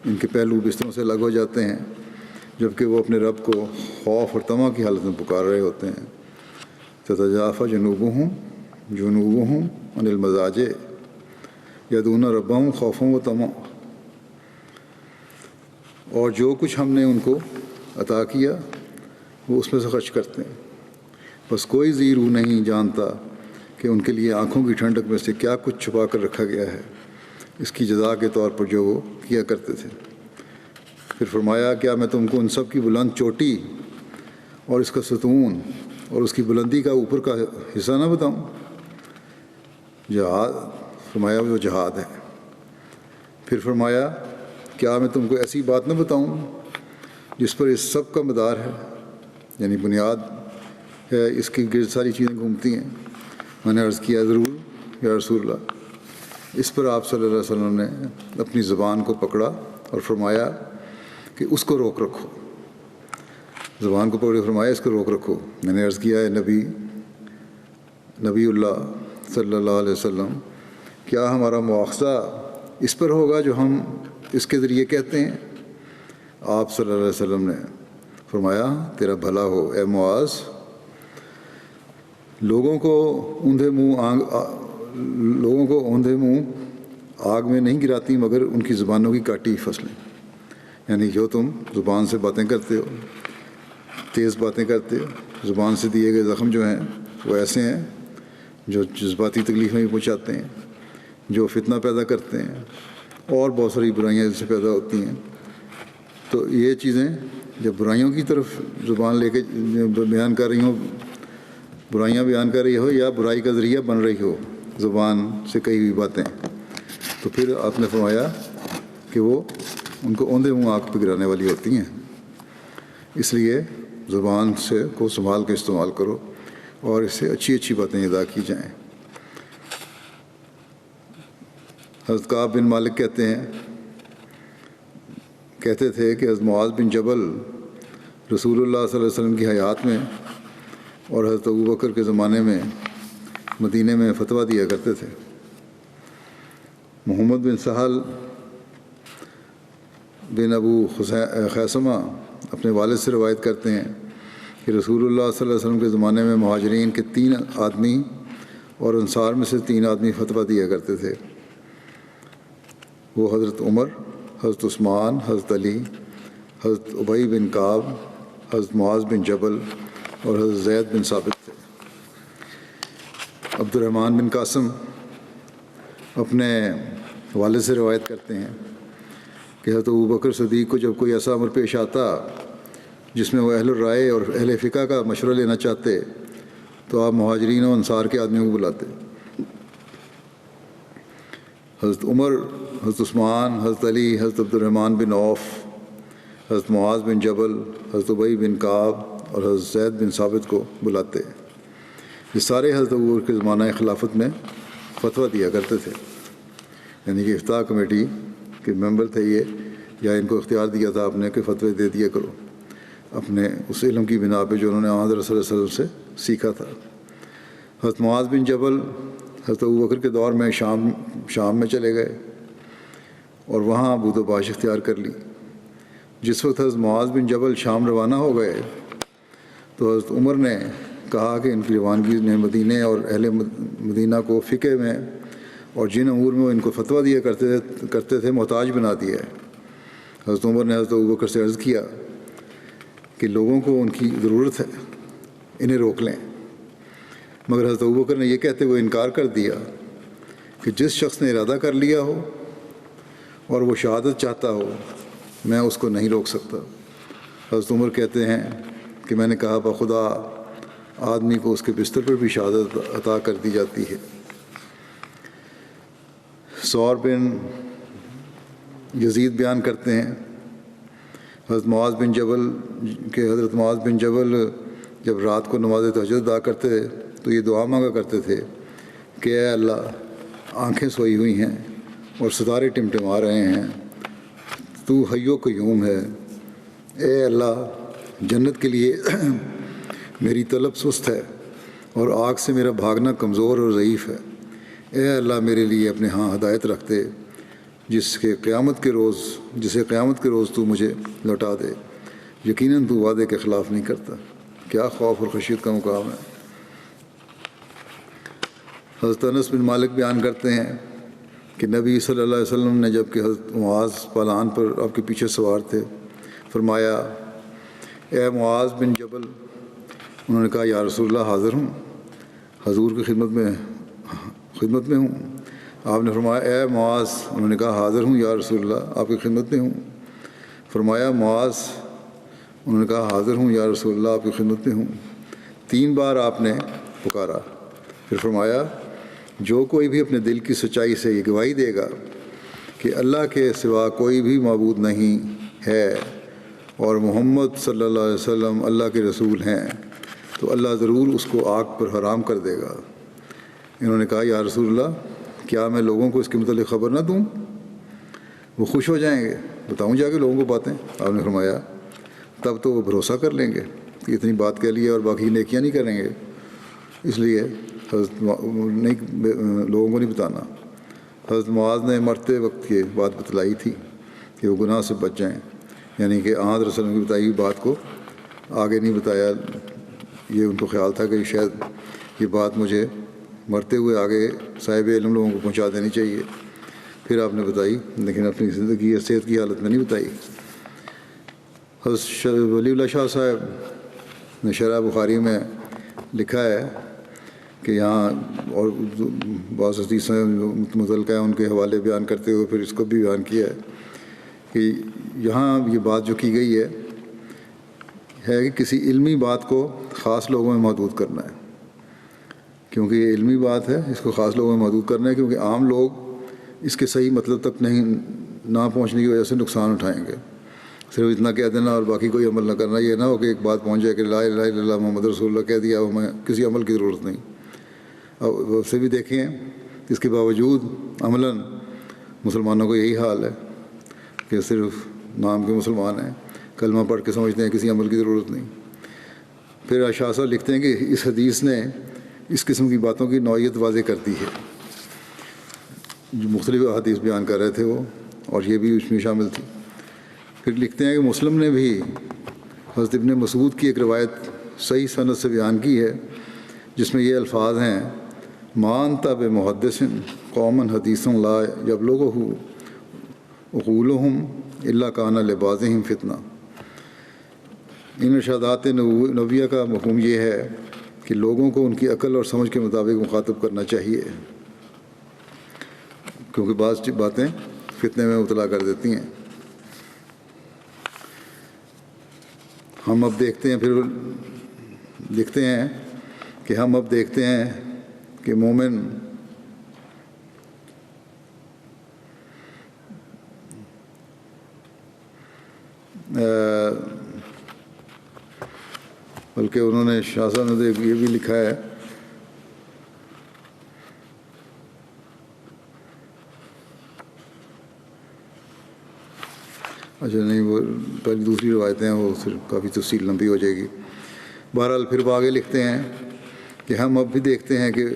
ان کے پہلو بستروں سے الگ ہو جاتے ہیں جبکہ وہ اپنے رب کو خوف اور طمع کی حالت میں پکار رہے ہوتے ہیں. تتجافا جنوبہم عن المضاجع یدعون ربہم خوفا وطمعا. اور جو کچھ ہم نے ان کو عطا کیا وہ اس میں سے خرچ کرتے ہیں. بس کوئی ذی روح نہیں جانتا کہ ان کے لیے آنکھوں کی ٹھنڈک میں سے کیا کچھ چھپا کر رکھا گیا ہے اس کی جزا کے طور پر جو وہ کیا کرتے تھے. پھر فرمایا کیا میں تم کو ان سب کی بلند چوٹی اور اس کا ستون اور اس کی بلندی کا اوپر کا حصہ نہ بتاؤں؟ جہاد. فرمایا وہ جہاد ہے. پھر فرمایا کیا میں تم کو ایسی بات نہ بتاؤں جس پر اس سب کا مدار ہے، یعنی بنیاد ہے، اس کی گرد ساری چیزیں گھومتی ہیں۔ میں نے عرض کیا ضرور یا رسول اللہ۔ اس پر آپ صلی اللہ علیہ وسلم نے اپنی زبان کو پکڑا اور فرمایا کہ اس کو روک رکھو، زبان کو پکڑے فرمایا اس کو روک رکھو۔ میں نے عرض کیا ہے نبی اللہ صلی اللہ علیہ وسلم، کیا ہمارا مواخذہ اس پر ہوگا جو ہم اس کے ذریعے کہتے ہیں؟ آپ صلی اللہ علیہ وسلم نے فرمایا تیرا بھلا ہو اے معاذ، لوگوں کو اوندھے منہ آگ میں نہیں گراتی مگر ان کی زبانوں کی کاٹی فصلیں، یعنی جو تم زبان سے باتیں کرتے ہو، تیز باتیں کرتے ہو، زبان سے دیے گئے زخم جو ہیں وہ ایسے ہیں جو جذباتی تکلیفیں بھی پہنچاتے ہیں، جو فتنہ پیدا کرتے ہیں، اور بہت ساری برائیاں اس سے پیدا ہوتی ہیں۔ تو یہ چیزیں جب برائیوں کی طرف زبان لے کے بیان کر رہی ہوں، برائیاں بیان کر رہی ہو یا برائی کا ذریعہ بن رہی ہو زبان سے کہی ہوئی باتیں، تو پھر آپ نے فرمایا کہ وہ ان کو اوندھے منہ آگ پہ گرانے والی ہوتی ہیں۔ اس لیے زبان سے کو سنبھال کے استعمال کرو اور اس سے اچھی اچھی باتیں ادا کی جائیں۔ حضرت کعب بن مالک کہتے تھے کہ حضرت معاذ بن جبل رسول اللہ صلی اللہ علیہ وسلم کی حیات میں اور حضرت ابوبکر کے زمانے میں مدینے میں فتویٰ دیا کرتے تھے۔ محمد بن سہل بن ابو خیثمہ اپنے والد سے روایت کرتے ہیں کہ رسول اللہ صلی اللہ علیہ وسلم کے زمانے میں مہاجرین کے 3 آدمی اور انصار میں سے 3 آدمی فتویٰ دیا کرتے تھے۔ وہ حضرت عمر، حضرت عثمان، حضرت علی، حضرت ابی بن کعب، حضرت معاذ بن جبل اور حضرت زید بن ثابت تھے۔ عبد الرحمن بن قاسم اپنے والد سے روایت کرتے ہیں کہ حضرت ابوبکر صدیق کو جب کوئی ایسا امر پیش آتا جس میں وہ اہل الرائے اور اہل فقہ کا مشورہ لینا چاہتے تو آپ مہاجرین و انصار کے آدمیوں کو بلاتے۔ حضرت عمر، حضرت عثمان، حضرت علی، حضرت عبد الرحمن بن عوف، حضرت معاذ بن جبل، حضرت ابی بن کعب اور حضرت زید بن ثابت کو بلاتے۔ یہ سارے حضرت ابوبکر کے زمانہ خلافت میں فتویٰ دیا کرتے تھے، یعنی کہ افتاء کمیٹی کے ممبر تھے یہ، یا ان کو اختیار دیا تھا آپ نے کہ فتوے دے دیا کرو اپنے اس علم کی بنا پہ جو انہوں نے حضرت صلی اللہ علیہ وسلم سے سیکھا تھا۔ حضرت معاذ بن جبل حضرت ابوبکر کے دور میں شام میں چلے گئے اور وہاں بود و باش اختیار کر لی۔ جس وقت حضرت معاذ بن جبل شام روانہ ہو گئے تو حضرت عمر نے کہا کہ ان کی روانگی نے مدینے اور اہل مدینہ کو فقہ میں اور جن امور میں ان کو فتویٰ دیا کرتے تھے محتاج بنا دیا ہے۔ حضرت عمر نے حضرت ابوبکر سے عرض کیا کہ لوگوں کو ان کی ضرورت ہے، انہیں روک لیں، مگر حضرت ابوبکر نے یہ کہتے ہوئے انکار کر دیا کہ جس شخص نے ارادہ کر لیا ہو اور وہ شہادت چاہتا ہو میں اس کو نہیں روک سکتا۔ حضرت عمر کہتے ہیں کہ میں نے کہا بخدا آدمی کو اس کے بستر پر بھی شہادت عطا کر دی جاتی ہے۔ ثور بن یزید بیان کرتے ہیں حضرت معاذ بن جبل جب رات کو نماز تہجد ادا کرتے تو یہ دعا مانگا کرتے تھے کہ اے اللہ آنکھیں سوئی ہوئی ہیں اور ستارے ٹمٹما رہے ہیں، تو حی و قیوم ہے، اے اللہ جنت کے لیے میری طلب سست ہے اور آگ سے میرا بھاگنا کمزور اور ضعیف ہے، اے اللہ میرے لیے اپنے ہاں ہدایت رکھ دے جسے قیامت کے روز تو مجھے لوٹا دے، یقیناً تو وعدے کے خلاف نہیں کرتا۔ کیا خوف اور خشیت کا مقام ہے۔ حضرت انس بن مالک بیان کرتے ہیں کہ نبی صلی اللہ علیہ وسلم نے جب کہ حضرت معاذ پالان پر آپ کے پیچھے سوار تھے فرمایا اے معاذ بن جبل، انہوں نے کہا یا رسول اللہ حاضر ہوں، حضور کی خدمت میں ہوں۔ آپ نے فرمایا اے معاذ، انہوں نے کہا حاضر ہوں یا رسول اللہ آپ کی خدمت میں ہوں۔ فرمایا معاذ، انہوں نے کہا حاضر ہوں یا رسول اللہ آپ کی خدمت میں ہوں۔ 3 بار آپ نے پکارا، پھر فرمایا جو کوئی بھی اپنے دل کی سچائی سے یہ گواہی دے گا کہ اللہ کے سوا کوئی بھی معبود نہیں ہے اور محمد صلی اللہ علیہ وسلم اللہ کے رسول ہیں تو اللہ ضرور اس کو آگ پر حرام کر دے گا۔ انہوں نے کہا یا رسول اللہ کیا میں لوگوں کو اس کے متعلق خبر نہ دوں؟ وہ خوش ہو جائیں گے، بتاؤں جا کے لوگوں کو باتیں؟ آپ نے فرمایا تب تو وہ بھروسہ کر لیں گے کہ اتنی بات کہہ لی اور باقی نیکیاں نہیں کریں گے، اس لیے لوگوں کو نہیں بتانا۔ حضرت معاذ نے مرتے وقت یہ بات بتلائی تھی کہ وہ گناہ سے بچ جائیں، یعنی کہ آن رسول کی بتائی ہوئی بات کو آگے نہیں بتایا۔ یہ ان کو خیال تھا کہ شاید یہ بات مجھے مرتے ہوئے آگے صاحب علم لوگوں کو پہنچا دینی چاہیے، پھر آپ نے بتائی، لیکن اپنی زندگی یا صحت کی حالت میں نہیں بتائی۔ حضرت ولی اللہ شاہ صاحب نے شرح بخاری میں لکھا ہے کہ یہاں اور بعض حدیثیں متعلقہ ہیں ان کے حوالے بیان کرتے ہوئے پھر اس کو بھی بیان کیا ہے کہ یہاں یہ بات جو کی گئی ہے کہ کسی علمی بات کو خاص لوگوں میں محدود کرنا ہے، کیونکہ یہ علمی بات ہے، اس کو خاص لوگوں میں محدود کرنا ہے کیونکہ عام لوگ اس کے صحیح مطلب تک نہ پہنچنے کی وجہ سے نقصان اٹھائیں گے۔ صرف اتنا کہہ دینا اور باقی کوئی عمل نہ کرنا، یہ نہ ہو کہ ایک بات پہنچ جائے کہ لا الہ الا اللہ محمد رسول اللہ کہہ دیا، ہمیں کسی عمل کی ضرورت نہیں۔ اب اسے بھی دیکھیں اس کے باوجود عملاً مسلمانوں کو یہی حال ہے کہ صرف نام کے مسلمان ہیں، کلمہ پڑھ کے سمجھتے ہیں، کسی عمل کی ضرورت نہیں۔ پھر شاہ صاحب لکھتے ہیں کہ اس حدیث نے اس قسم کی باتوں کی نوعیت واضح کر دی ہے، جو مختلف حدیث بیان کر رہے تھے وہ، اور یہ بھی اس میں شامل تھی۔ پھر لکھتے ہیں کہ مسلم نے بھی حضرت ابن مسعود کی ایک روایت صحیح سند سے بیان کی ہے جس میں یہ الفاظ ہیں ما انت بمحدث قوما حدیث لا یبلغہ عقولہم الا کان لبعضہم فتنہ۔ ان ارشادات نبویہ کا مفہوم یہ ہے کہ لوگوں کو ان کی عقل اور سمجھ کے مطابق مخاطب کرنا چاہیے، کیونکہ بعض باتیں فتنے میں مبتلا کر دیتی ہیں۔ ہم اب دیکھتے ہیں، پھر لکھتے ہیں کہ ہم اب دیکھتے ہیں کہ مومن بلکہ انہوں نے شاہ صاحب نے یہ بھی لکھا ہے اچھا نہیں، وہ پہلی دوسری روایتیں ہیں، وہ پھر کافی تفصیل لمبی ہو جائے گی۔ بہرحال پھر وہ آگے لکھتے ہیں کہ ہم اب بھی دیکھتے ہیں کہ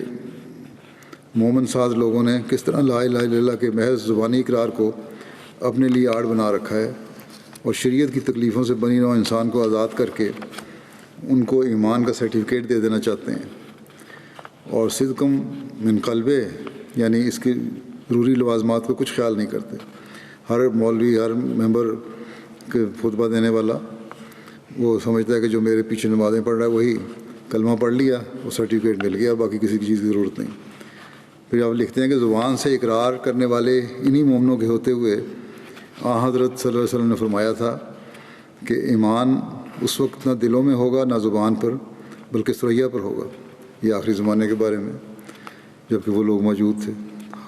مومن ساز لوگوں نے کس طرح لا الہ الا اللہ کے محض زبانی اقرار کو اپنے لیے آڑ بنا رکھا ہے اور شریعت کی تکلیفوں سے بنی نوع انسان کو آزاد کر کے ان کو ایمان کا سرٹیفکیٹ دے دینا چاہتے ہیں، اور صدقم من قلبے یعنی اس کے ضروری لوازمات کو کچھ خیال نہیں کرتے۔ ہر مولوی، ہر ممبر کے خطبہ دینے والا وہ سمجھتا ہے کہ جو میرے پیچھے نمازیں پڑھ رہا ہے وہی کلمہ پڑھ لیا، وہ سرٹیفکیٹ مل گیا، باقی کسی کی چیز کی ضرورت نہیں۔ پھر آپ لکھتے ہیں کہ زبان سے اقرار کرنے والے انہی مومنوں کے ہوتے ہوئے حضرت صلی اللہ علیہ وسلم نے فرمایا تھا کہ ایمان اس وقت نہ دلوں میں ہوگا نہ زبان پر بلکہ ثریا پر ہوگا، یہ آخری زمانے کے بارے میں جب کہ وہ لوگ موجود تھے،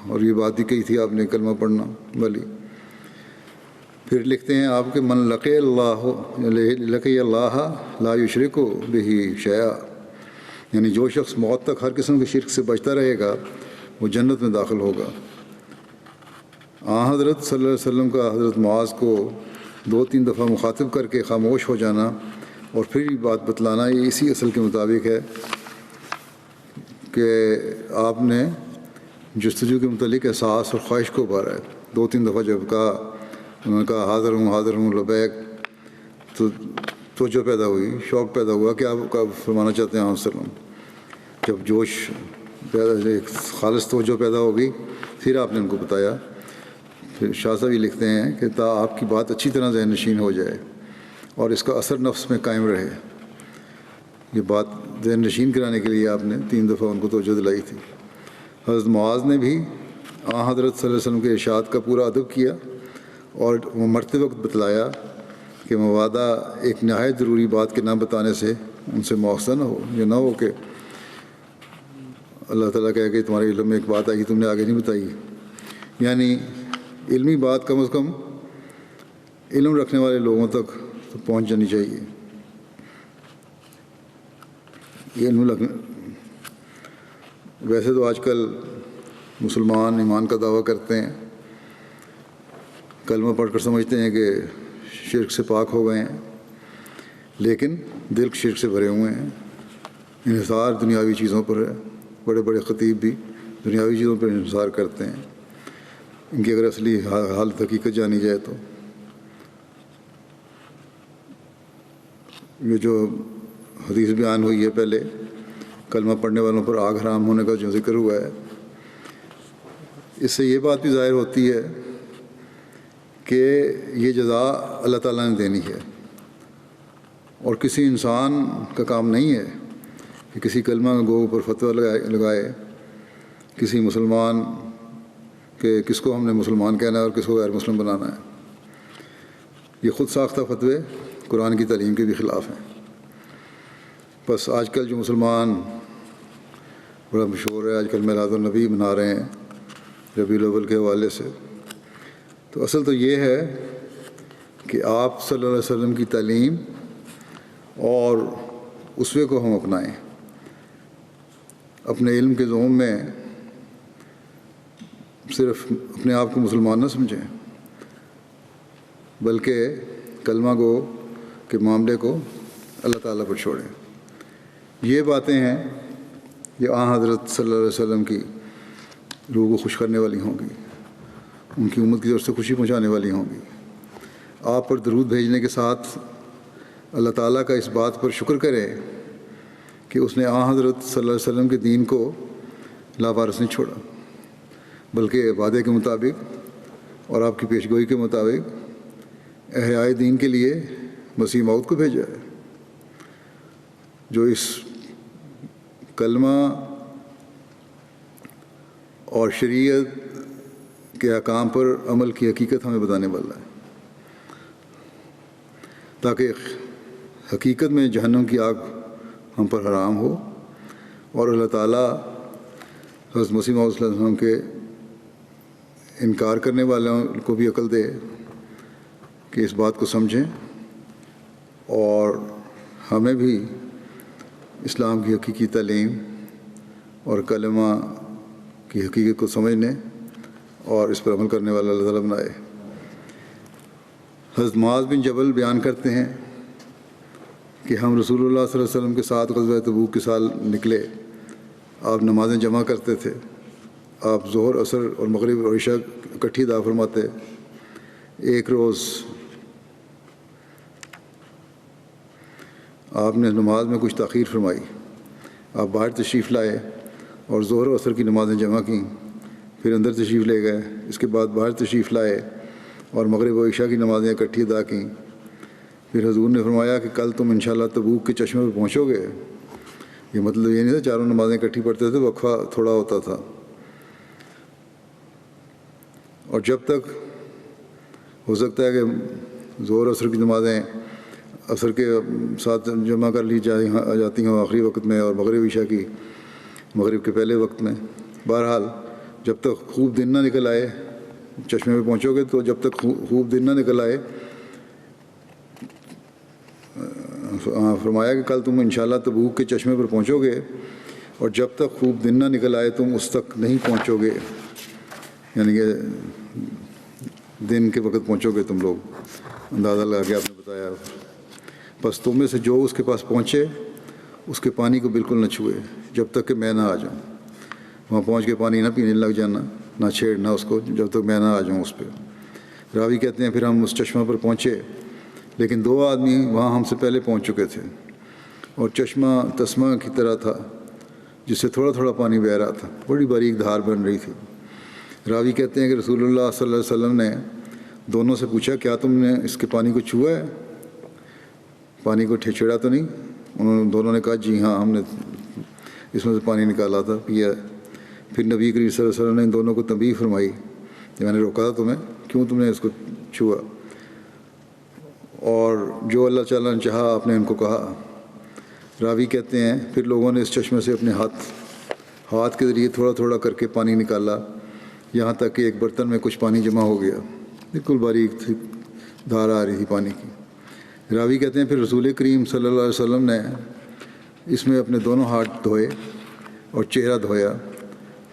اور یہ بات ہی کہی تھی آپ نے کلمہ پڑھنا والی۔ پھر لکھتے ہیں آپ کہ من لقی اللہ لا یشرک بہ شیئا، یعنی جو شخص موت تک ہر قسم کے شرک سے بچتا رہے گا وہ جنت میں داخل ہوگا۔ حضرت صلی اللہ علیہ وسلم کا حضرت معاذ کو 2-3 دفعہ مخاطب کر کے خاموش ہو جانا اور پھر یہ بات بتلانا، یہ اسی اصل کے مطابق ہے کہ آپ نے جستجو کے متعلق احساس اور خواہش کو ابھارا ہے۔ 2-3 دفعہ جب کہا، انہوں نے کہا حاضر ہوں لبیک، تو توجہ پیدا ہوئی، شوق پیدا ہوا کہ آپ فرمانا چاہتے ہیں وسلم۔ جب جوش پیدا، ایک خالص توجہ پیدا ہو گئی، پھر آپ نے ان کو بتایا۔ پھر شاہ صاحب یہ لکھتے ہیں کہ تا آپ کی بات اچھی طرح ذہن نشین ہو جائے اور اس کا اثر نفس میں قائم رہے، یہ بات ذہن نشین کرانے کے لیے آپ نے 3 دفعہ ان کو توجہ دلائی تھی۔ حضرت معاذ نے بھی حضرت صلی اللہ علیہ وسلم کے ارشاد کا پورا ادب کیا اور وہ مرتے وقت بتلایا کہ مبادہ ایک نہایت ضروری بات کے نہ بتانے سے ان سے مؤاخذہ نہ ہو، یہ نہ ہو کہ اللہ تعالیٰ کہے کہ تمہارے علم میں ایک بات آئی تم نے آگے نہیں بتائی، یعنی علمی بات کم از کم علم رکھنے والے لوگوں تک تو پہنچ جانی چاہیے. یہ علم ویسے تو آج کل مسلمان ایمان کا دعویٰ کرتے ہیں، کلمہ پڑھ کر سمجھتے ہیں کہ شرک سے پاک ہو گئے ہیں، لیکن دل شرک سے بھرے ہوئے ہیں. انحصار دنیاوی چیزوں پر ہے. بڑے بڑے خطیب بھی دنیاوی چیزوں پر انحصار کرتے ہیں. ان کی اگر اصلی حالت حقیقت جانی جائے تو یہ جو حدیث بیان ہوئی ہے پہلے، کلمہ پڑھنے والوں پر آگ حرام ہونے کا جو ذکر ہوا ہے، اس سے یہ بات بھی ظاہر ہوتی ہے کہ یہ جزا اللہ تعالیٰ نے دینی ہے، اور کسی انسان کا کام نہیں ہے کہ کسی کلمہ گو پر فتویٰ لگائے کسی مسلمان کہ کس کو ہم نے مسلمان کہنا ہے اور کس کو غیر مسلم بنانا ہے. یہ خود ساختہ فتوے قرآن کی تعلیم کے بھی خلاف ہیں. بس آج کل جو مسلمان بڑا مشہور ہے، آج کل میلاد النبی منا رہے ہیں ربیع الاول کے حوالے سے، تو اصل تو یہ ہے کہ آپ صلی اللہ علیہ وسلم کی تعلیم اور اسوے کو ہم اپنائیں. اپنے علم کے زوم میں صرف اپنے آپ کو مسلمان نہ سمجھیں، بلکہ کلمہ گو کے معاملے کو اللہ تعالیٰ پر چھوڑیں. یہ باتیں ہیں یہ حضرت صلی اللہ علیہ وسلم کی روح کو خوش کرنے والی ہوں گی، ان کی امت کی طرف سے خوشی پہنچانے والی ہوں گی. آپ پر درود بھیجنے کے ساتھ اللہ تعالیٰ کا اس بات پر شکر کریں کہ اس نے حضرت صلی اللہ علیہ وسلم کے دین کو لاوارث نہیں چھوڑا، بلکہ وعدے کے مطابق اور آپ کی پیشگوئی کے مطابق احیاء دین کے لیے مسیح موعود کو بھیجا ہے، جو اس کلمہ اور شریعت کے احکام پر عمل کی حقیقت ہمیں بتانے والا ہے، تاکہ حقیقت میں جہنم کی آگ ہم پر حرام ہو، اور اللہ تعالیٰ حضرت مسیح موعود صلی اللہ علیہ وسلم کے انکار کرنے والوں کو بھی عقل دے کہ اس بات کو سمجھیں، اور ہمیں بھی اسلام کی حقیقی تعلیم اور کلمہ کی حقیقت کو سمجھنے اور اس پر عمل کرنے والا اللہ تعالیٰ بنائے. حضرت معاذ بن جبل بیان کرتے ہیں کہ ہم رسول اللہ صلی اللہ علیہ وسلم کے ساتھ غزوہ تبوک کے سال نکلے. آپ نمازیں جمع کرتے تھے، آپ ظہر، عصر اور مغرب اور عشاء اکٹھی ادا فرماتے. ایک روز آپ نے نماز میں کچھ تاخیر فرمائی، آپ باہر تشریف لائے اور ظہر و عصر کی نمازیں جمع کیں، پھر اندر تشریف لے گئے. اس کے بعد باہر تشریف لائے اور مغرب و عشاء کی نمازیں اکٹھی ادا کیں. پھر حضور نے فرمایا کہ کل تم انشاءاللہ تبوک کے چشمے پر پہنچو گے. یہ مطلب یہ نہیں تھا چاروں نمازیں اکٹھی پڑھتے تھے، وقفہ تھوڑا ہوتا تھا. اور جب تک ہو سکتا ہے کہ ظہر عصر کی نمازیں عصر کے ساتھ جمع کر لی جاتی ہوں آخری وقت میں، اور مغرب عشاء کی مغرب کے پہلے وقت میں. بہرحال جب تک خوب دن نہ نکل آئے، چشمے پہ پہنچو گے تو جب تک خوب دن نہ نکل آئے، فرمایا کہ کل تم انشاءاللہ تبوک کے چشمے پر پہنچو گے، اور جب تک خوب دن نہ نکل آئے تم اس تک نہیں پہنچو گے، یعنی کہ دن کے وقت پہنچو گے تم لوگ. اندازہ لگا کے آپ نے بتایا. بس تم میں سے جو اس کے پاس پہنچے اس کے پانی کو بالکل نہ چھوئے جب تک کہ میں نہ آ جاؤں. وہاں پہنچ کے پانی نہ پینے لگ جانا، نہ چھیڑنا اس کو جب تک میں نہ آ جاؤں اس پہ. راوی کہتے ہیں پھر ہم اس چشمہ پر پہنچے، لیکن 2 آدمی وہاں ہم سے پہلے پہنچ چکے تھے، اور چشمہ تسمہ کی طرح تھا جس سے تھوڑا تھوڑا پانی بہہ رہا تھا، بڑی باریک دھار بن رہی تھی. راوی کہتے ہیں کہ رسول اللہ صلی اللہ علیہ وسلم نے دونوں سے پوچھا کیا تم نے اس کے پانی کو چھوا ہے، پانی کو چھیڑا تو نہیں؟ دونوں نے کہا جی ہاں، ہم نے اس میں سے پانی نکالا تھا، پیا. پھر نبی کریم صلی اللہ علیہ وسلم نے ان دونوں کو تنبیہ فرمائی کہ میں نے روکا تھا تمہیں، کیوں تم نے اس کو چھوا؟ اور جو اللہ تعالیٰ نے چاہا آپ نے ان کو کہا. راوی کہتے ہیں پھر لوگوں نے اس چشمے سے اپنے ہاتھ کے ذریعے تھوڑا تھوڑا کر کے پانی نکالا، یہاں تک کہ ایک برتن میں کچھ پانی جمع ہو گیا، بالکل باریک تھی، دھار آ رہی تھی پانی کی۔ راوی کہتے ہیں پھر رسول کریم صلی اللہ علیہ وسلم نے اس میں اپنے دونوں ہاتھ دھوئے اور چہرہ دھویا،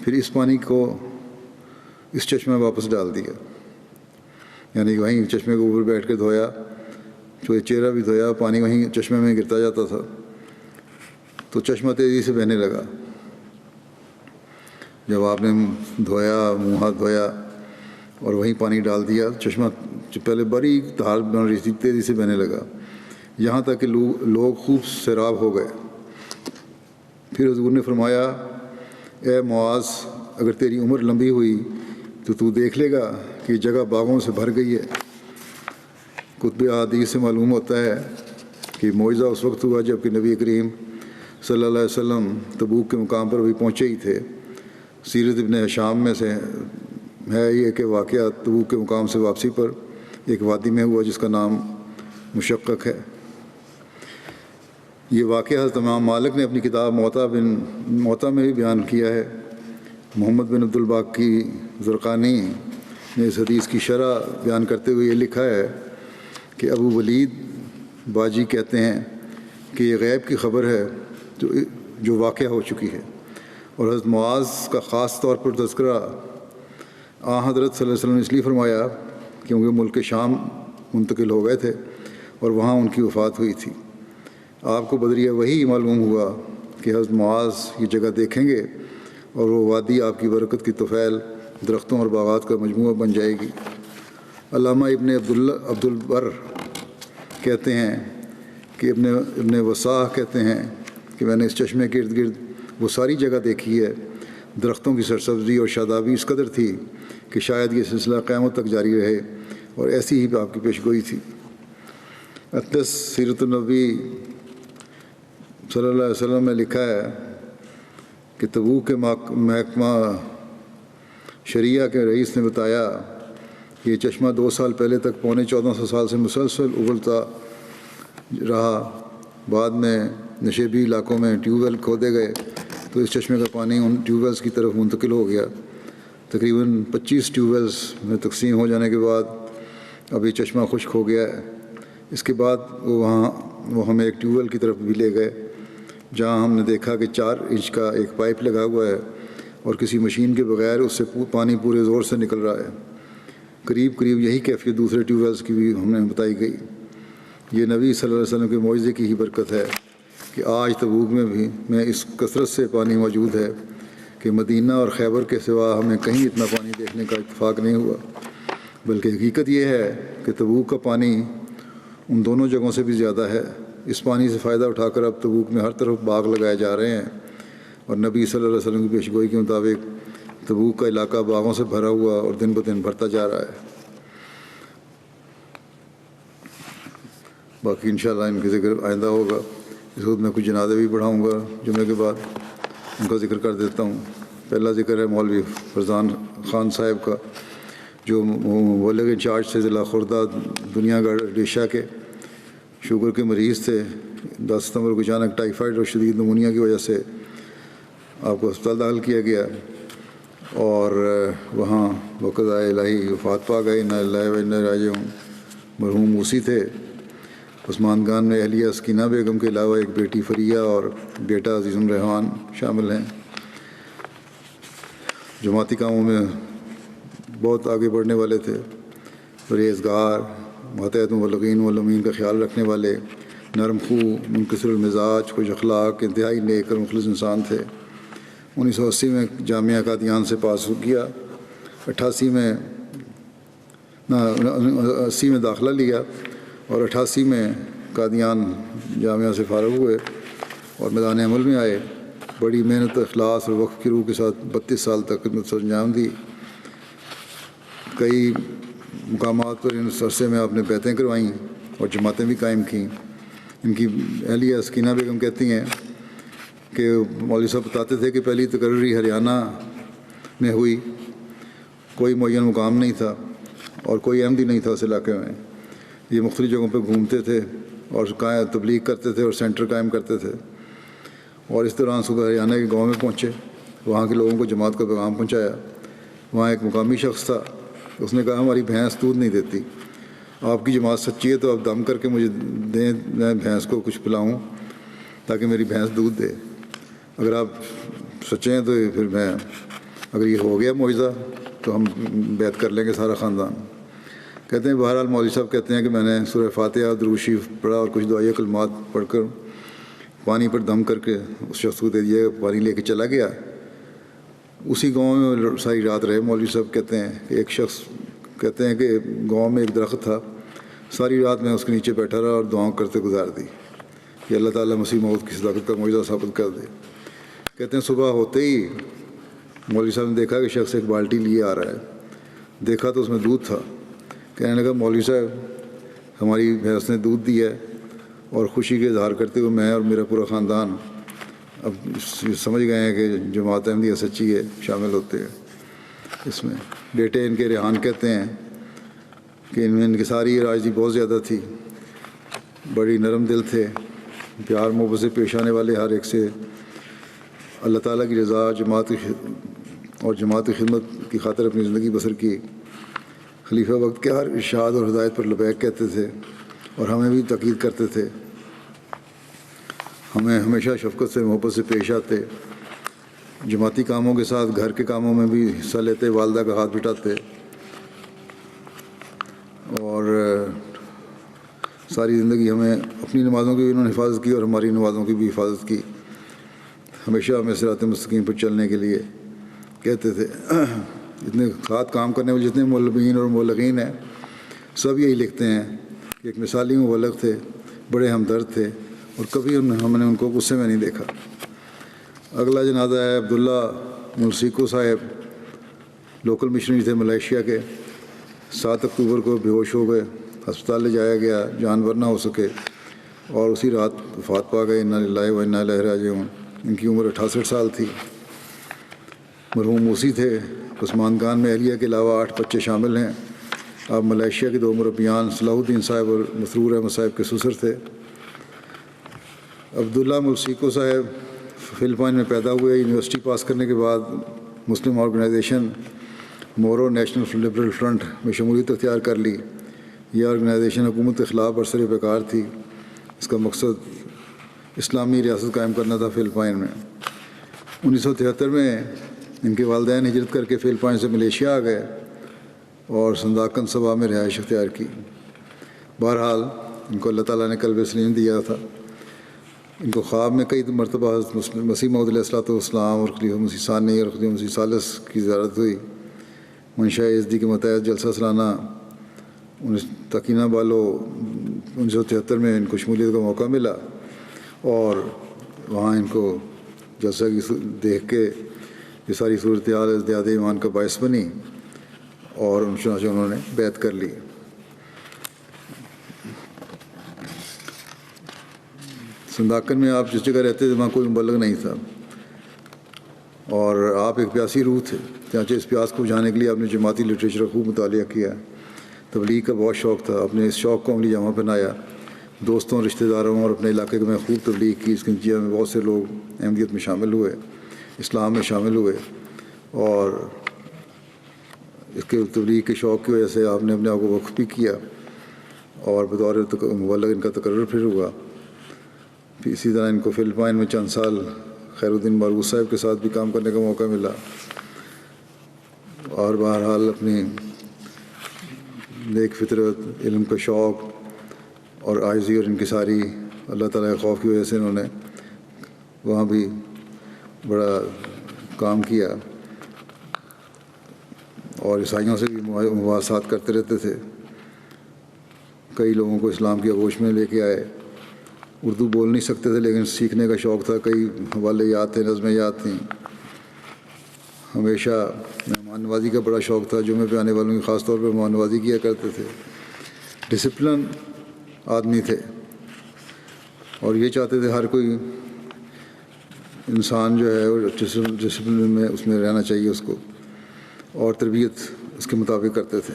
پھر اس پانی کو اس چشمے میں واپس ڈال دیا، یعنی وہیں چشمے کے اوپر بیٹھ کے دھویا، جو چہرہ بھی دھویا، پانی وہیں چشمے میں گرتا جاتا تھا، تو چشمہ تیزی سے بہنے لگا۔ جب آپ نے دھویا، منہ ہاتھ دھویا اور وہیں پانی ڈال دیا، چشمہ پہلے باریک دھار بن رہی تھی تیزی سے بہنے لگا، یہاں تک کہ لوگ خوب سیراب ہو گئے۔ پھر حضور نے فرمایا، اے معاذ، اگر تیری عمر لمبی ہوئی تو دیکھ لے گا کہ یہ جگہ باغوں سے بھر گئی ہے۔ کتب احادیث سے معلوم ہوتا ہے کہ معجزہ اس وقت ہوا جب کہ نبی کریم صلی اللہ علیہ وسلم تبوک کے مقام پر بھی پہنچے ہی تھے۔ سیرت ابن ہشام میں سے ہے یہ کہ واقعہ تبوک کے مقام سے واپسی پر ایک وادی میں ہوا جس کا نام مشقق ہے۔ یہ واقعہ حضرت امام مالک نے اپنی کتاب موطا میں بھی بیان کیا ہے۔ محمد بن عبد الباقی زرقانی نے اس حدیث کی شرح بیان کرتے ہوئے یہ لکھا ہے کہ ابو ولید باجی کہتے ہیں کہ یہ غیب کی خبر ہے جو واقعہ ہو چکی ہے، اور حضرت معاذ کا خاص طور پر تذکرہ حضرت صلی اللہ علیہ وسلم نے اس لیے فرمایا کیونکہ ملک شام منتقل ہو گئے تھے اور وہاں ان کی وفات ہوئی تھی۔ آپ کو بدریہ وہی معلوم ہوا کہ حضرت معاذ یہ جگہ دیکھیں گے اور وہ وادی آپ کی برکت کی طفیل درختوں اور باغات کا مجموعہ بن جائے گی۔ علامہ ابن عبد البر کہتے ہیں کہ ابن وصاح کہتے ہیں کہ میں نے اس چشمے کے ارد گرد وہ ساری جگہ دیکھی ہے، درختوں کی سرسبزی اور شادابی اس قدر تھی کہ شاید یہ سلسلہ قیامت تک جاری رہے، اور ایسی ہی آپ کی پیشگوئی تھی۔ اطلس سیرت النبی صلی اللہ علیہ وسلم میں لکھا ہے کہ تبوک کے محکمہ شریعہ کے رئیس نے بتایا کہ یہ چشمہ 2 سال پہلے تک 1450 سال سے مسلسل ابلتا رہا، بعد میں نشیبی علاقوں میں ٹیوب ویل کھودے گئے تو اس چشمے کا پانی ان ٹیوب ویلز کی طرف منتقل ہو گیا۔ تقریباً 25 ٹیوب ویلز میں تقسیم ہو جانے کے بعد اب یہ چشمہ خشک ہو گیا ہے۔ اس کے بعد وہ ہمیں ایک ٹیوب ویل کی طرف بھی لے گئے جہاں ہم نے دیکھا کہ 4 انچ کا ایک پائپ لگا ہوا ہے اور کسی مشین کے بغیر اس سے پانی پورے زور سے نکل رہا ہے۔ قریب یہی کیفیت دوسرے ٹیوب ویلز کی بھی ہمیں بتائی گئی۔ یہ نبی صلی اللہ علیہ وسلم کے معجزے کی ہی برکت ہے کہ آج تبوک میں اس کثرت سے پانی موجود ہے کہ مدینہ اور خیبر کے سوا ہمیں کہیں اتنا پانی دیکھنے کا اتفاق نہیں ہوا، بلکہ حقیقت یہ ہے کہ تبوک کا پانی ان دونوں جگہوں سے بھی زیادہ ہے۔ اس پانی سے فائدہ اٹھا کر اب تبوک میں ہر طرف باغ لگائے جا رہے ہیں، اور نبی صلی اللہ علیہ وسلم کی پیشگوئی کے مطابق تبوک کا علاقہ باغوں سے بھرا ہوا اور دن بدن بڑھتا جا رہا ہے۔ باقی انشاءاللہ ان کے ذکر آئندہ ہوگا۔ اس وقت میں کچھ جنازے بھی پڑھاؤں گا جمعے کے بعد، ان کا ذکر کر دیتا ہوں۔ پہلا ذکر ہے مولوی فرزان خان صاحب کا، جو مبلغ انچارج تھے ضلع خوردہ دنیا گڑھ اڈیشہ کے، شوگر کے مریض تھے۔ 10 ستمبر کو اچانک ٹائیفائڈ اور شدید نمونیا کی وجہ سے آپ کو ہسپتال داخل کیا گیا، اور وہاں بقضاء الہی وفات پا گئے۔ انا للہ و انا الیہ راجعون۔ مرحوم موسی تھے۔ عثمان خان میں اہلیہ سکینہ بیگم کے علاوہ ایک بیٹی فریہ اور بیٹا عزیز الرحمان شامل ہیں۔ جماعتی کاموں میں بہت آگے بڑھنے والے تھے، پرہیزگار، ماتحت مبلغین والمین کا خیال رکھنے والے، نرم خو، منکسر المزاج، خوش اخلاق، انتہائی نیک اور مخلص انسان تھے۔ 1980 میں جامعہ قادیان سے پاس کیا، 80 میں داخلہ لیا اور 88 میں قادیان جامعہ سے فارغ ہوئے اور میدان عمل میں آئے۔ بڑی محنت، اخلاص اور وقف کی روح کے ساتھ 32 سال تک خدمت سر انجام دی۔ کئی مقامات پر اس عرصے میں آپ نے بیعتیں کروائیں اور جماعتیں بھی قائم کیں۔ ان کی اہلیہ سکینہ بیگم کہتی ہیں کہ مولوی صاحب بتاتے تھے کہ پہلی تقرری ہریانہ میں ہوئی، کوئی معین مقام نہیں تھا اور کوئی احمدی نہیں تھا اس علاقے میں۔ یہ مختلف جگہوں پہ گھومتے تھے اور تبلیغ کرتے تھے اور سینٹر قائم کرتے تھے، اور اس دوران صبح ہریانہ کے گاؤں میں پہنچے، وہاں کے لوگوں کو جماعت کا پیغام پہنچایا۔ وہاں ایک مقامی شخص تھا، اس نے کہا ہماری بھینس دودھ نہیں دیتی، آپ کی جماعت سچی ہے تو آپ دم کر کے مجھے دیں، میں بھینس کو کچھ پلاؤں تاکہ میری بھینس دودھ دے، اگر آپ سچے ہیں تو پھر میں، اگر یہ ہو گیا معجزہ تو ہم بیعت کر لیں گے سارا خاندان۔ کہتے ہیں بہرحال مولوی صاحب کہتے ہیں کہ میں نے سورہ فاتحہ درود شریف پڑھا اور کچھ دعائیہ کلمات پڑھ کر پانی پر دم کر کے اس شخص کو دے دیا، پانی لے کے چلا گیا۔ اسی گاؤں میں ساری رات رہے مولوی صاحب۔ کہتے ہیں کہ ایک شخص کہتے ہیں کہ گاؤں میں ایک درخت تھا، ساری رات میں اس کے نیچے بیٹھا رہا اور دعاؤں کرتے گزار دی کہ اللہ تعالیٰ مسیح موعود کی صداقت کا معجزہ ثابت کر دے۔ کہتے ہیں صبح ہوتے ہی مولوی صاحب نے دیکھا کہ شخص ایک بالٹی لیے آ رہا ہے، دیکھا تو اس میں دودھ تھا۔ کہنے لگا مولوی صاحب ہماری بھینس نے دودھ دیا ہے، اور خوشی کے اظہار کرتے ہوئے میں اور میرا پورا خاندان اب سمجھ گئے ہیں کہ جماعت احمدیہ سچی ہے، شامل ہوتے ہیں اس میں۔ بیٹے ان کے ریحان کہتے ہیں کہ ان میں انکساری راجدی بہت زیادہ تھی، بڑی نرم دل تھے، پیار محبت سے پیش آنے والے، ہر ایک سے اللہ تعالیٰ کی رضا جماعت کی خدمت کی خاطر اپنی زندگی بسر کی۔ خلیفہ وقت کے ہر ارشاد اور ہدایت پر لبیک کہتے تھے اور ہمیں بھی تاکید کرتے تھے، ہمیں ہمیشہ شفقت سے محبت سے پیش آتے، جماعتی کاموں کے ساتھ گھر کے کاموں میں بھی حصہ لیتے، والدہ کا ہاتھ بٹاتے، اور ساری زندگی ہمیں اپنی نمازوں کی بھی انہوں نے حفاظت کی اور ہماری نمازوں کی بھی حفاظت کی، ہمیشہ ہمیں صراط مستقیم پر چلنے کے لیے کہتے تھے۔ جتنے ساتھ کام کرنے والے جتنے مولوین اور مبلغین ہیں سب یہی لکھتے ہیں کہ ایک مثالی مبلغ تھے، بڑے ہمدرد تھے، اور کبھی ہم نے ان کو غصے میں نہیں دیکھا۔ اگلا جنازہ ہے عبداللہ ملسیکو صاحب، لوکل مشنری تھے ملائیشیا کے۔ 7 اکتوبر کو بے ہوش ہو گئے، ہسپتال لے جایا گیا، جانور نہ ہو سکے اور اسی رات وفات پا گئے۔ انا للہ و انا الیہ راجعون۔ ان کی عمر 68 سال تھی۔ مرحوم موسی تھے، عثمان خان میں اہلیہ کے علاوہ 8 بچے شامل ہیں۔ آپ ملائیشیا کے 2 مربیان صلاح الدین صاحب اور مسرور احمد صاحب کے سسر تھے۔ عبداللہ ملسیکو صاحب فلپائن میں پیدا ہوئے۔ یونیورسٹی پاس کرنے کے بعد مسلم organisation Moro National Liberal Front میں شمولیت اختیار کر لی۔ یہ آرگنائزیشن حکومت کے خلاف برسر پیکار تھی۔ اس کا مقصد اسلامی ریاست قائم کرنا تھا فلپائن میں۔ 1973 میں ان کے والدین ہجرت کر کے فلپائن سے ملیشیا آ گئے اور سنداکن صبا میں رہائش اختیار کی۔ بہرحال ان کو اللہ تعالیٰ نے قلب سلیم دیا تھا۔ ان کو خواب میں کئی مرتبہ مسیح موعود علیہ الصلوۃ والسلام اور خلیفہ مسیح ثانی اور خلیفہ مسیح ثالث کی زیارت ہوئی۔ منشا یزدی کے متحد جلسہ سالانہ تکینہ بالو 1973 میں ان کو شمولیت کا موقع ملا، اور وہاں ان کو جلسہ کی دیکھ کے یہ ساری صورتحال ازدیاد ایمان کا باعث بنی اور چنانچہ انہوں نے بیعت کر لی۔ سنداکن میں آپ جس جگہ رہتے تھے وہاں کوئی مبلغ نہیں تھا، اور آپ ایک پیاسی روح تھے، چنانچہ اس پیاس کو بجھانے کے لیے آپ نے جماعتی لٹریچر خوب مطالعہ کیا۔ تبلیغ کا بہت شوق تھا، اپنے اس شوق کو عملی جامہ پہنایا، دوستوں رشتہ داروں اور اپنے علاقے میں خوب تبلیغ کی۔ اس کے نتیجے میں بہت سے لوگ احمدیت میں شامل ہوئے، اسلام میں شامل ہوئے، اور اس کے تبلیغ کے شوق کی وجہ سے آپ نے اپنے آپ کو وقف بھی کیا، اور بطور مبلغ ان کا تقرر پھر ہوا۔ پھر اسی طرح ان کو فلپائن میں چند سال خیر الدین بارگو صاحب کے ساتھ بھی کام کرنے کا موقع ملا، اور بہرحال اپنی نیک فطرت، علم کا شوق اور عاجزی اور انکساری اللہ تعالیٰ کے خوف کی وجہ سے انہوں نے وہاں بھی بڑا کام کیا، اور عیسائیوں سے بھی مباحثات کرتے رہتے تھے۔ کئی لوگوں کو اسلام کی آغوش میں لے کے آئے۔ اردو بول نہیں سکتے تھے لیکن سیکھنے کا شوق تھا، کئی حوالے یاد تھے، نظمیں یاد تھیں۔ ہمیشہ مہمان نوازی کا بڑا شوق تھا، جمعے پہ آنے والوں کی خاص طور پہ مہمان نوازی کیا کرتے تھے۔ ڈسپلن آدمی تھے، اور یہ چاہتے تھے ہر کوئی انسان جو ہے ڈسپلن میں اس میں رہنا چاہیے اس کو، اور تربیت اس کے مطابق کرتے تھے۔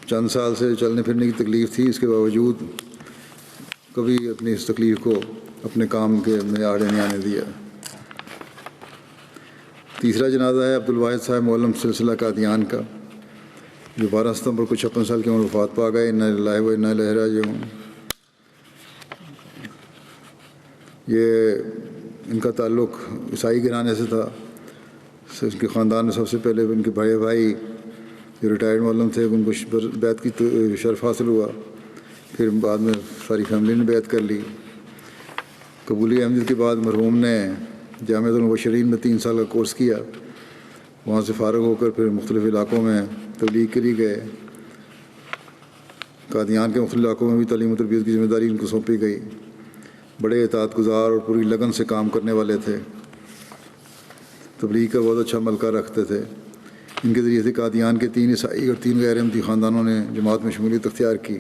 چند سال سے چلنے پھرنے کی تکلیف تھی، اس کے باوجود کبھی اپنی اس تکلیف کو اپنے کام کے میں آڑے نہیں آنے دیا۔ تیسرا جنازہ ہے عبدالواحد صاحب مولم سلسلہ قادیان کا، جو 12 ستمبر کو 56 سال کی عمر وفات پا گئے۔ انا للہ و انا الیہ راجعون۔ یہ ان کا تعلق عیسائی گھرانے سے تھا۔ ان کے خاندان میں سب سے پہلے ان کے بھائی جو ریٹائرڈ مولم تھے ان کو بیعت کی شرف حاصل ہوا، پھر بعد میں ساری فیملی نے بیعت کر لی۔ قبولی احمدیت کے بعد مرحوم نے جامعۃ المبشرین میں 3 سال کا کورس کیا، وہاں سے فارغ ہو کر پھر مختلف علاقوں میں تبلیغ کے لیے گئے۔ قادیان کے مختلف علاقوں میں بھی تعلیم و تربیت کی ذمہ داری ان کو سونپی گئی۔ بڑے اطاعت گزار اور پوری لگن سے کام کرنے والے تھے، تبلیغ کا بہت اچھا ملکہ رکھتے تھے۔ ان کے ذریعے سے قادیان کے 3 عیسائی اور 3 غیر احمدی خاندانوں نے جماعت میں شمولیت اختیار کی،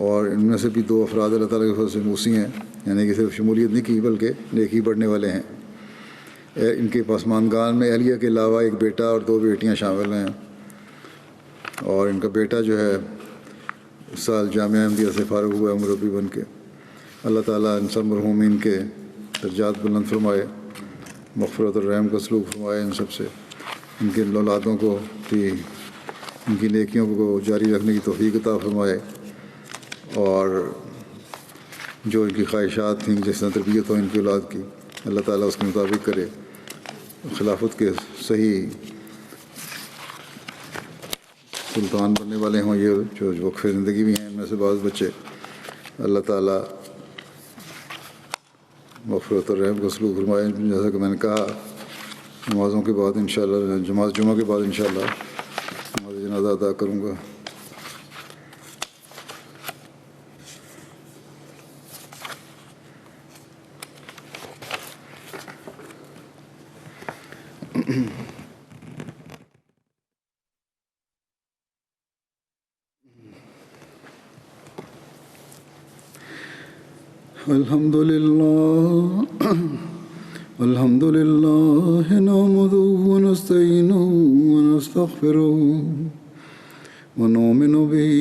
اور ان میں سے بھی 2 افراد اللہ تعالیٰ کے فضل سے موسی ہیں، یعنی کہ صرف شمولیت نہیں کی بلکہ نیکی بڑھنے والے ہیں۔ ان کے پسماندگان میں اہلیہ کے علاوہ ایک بیٹا اور 2 بیٹیاں شامل ہیں، اور ان کا بیٹا جو ہے اس سال جامعہ احمدیہ سے فارغ ہوا ہے مربی بن کے۔ اللہ تعالیٰ ان سب مرحومین کے درجات بلند فرمائے، مغفرت اور رحم کا سلوک فرمائے ان سب سے، ان کے اولادوں کو بھی ان کی نیکیوں کو جاری رکھنے کی توفیق عطا فرمائے، اور جو ان کی خواہشات تھیں جس طرح تربیت ہو ان کی اولاد کی، اللہ تعالیٰ اس کے مطابق کرے۔ خلافت کے صحیح سلطان بننے والے ہوں یہ جو وقف زندگی بھی ہیں، ان میں سے بعض بچے۔ اللہ تعالیٰ مغفرت اور رحم کا سلوک فرمائے۔ جیسا کہ میں نے کہا نمازوں کے بعد انشاءاللہ جمعہ کے بعد انشاءاللہ نماز جنازہ ادا کروں گا۔ الحمد لله نحمده ونستعينه ونستغفره ونؤمن به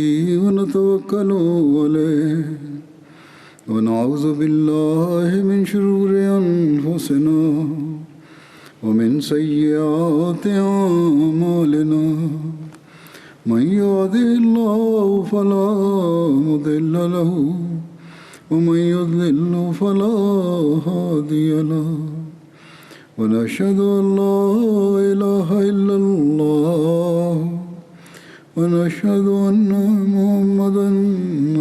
ونتوكل عليه ونعوذ بالله من شرور أنفسنا ومن سيئات أعمالنا من يهده الله فلا مضل له ومن يضلل فلا هادي له ونشهد أن لا إله إلا الله ونشهد أن محمدا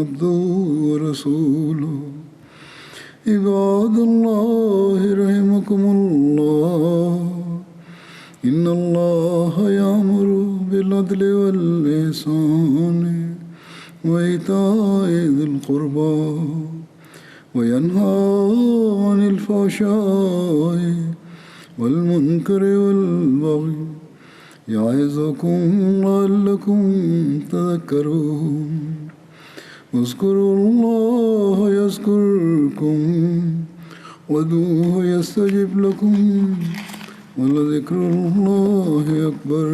عبده ورسوله عباد الله رحمكم الله إن الله يأمر بالعدل والإحسان وإيتاء ذي القربى وينهى عن الفحشاء والمنكر والبغي يعظكم لعلكم تذكرون اذكروا الله يذكركم وادعوه يستجب لكم ولذكر الله أكبر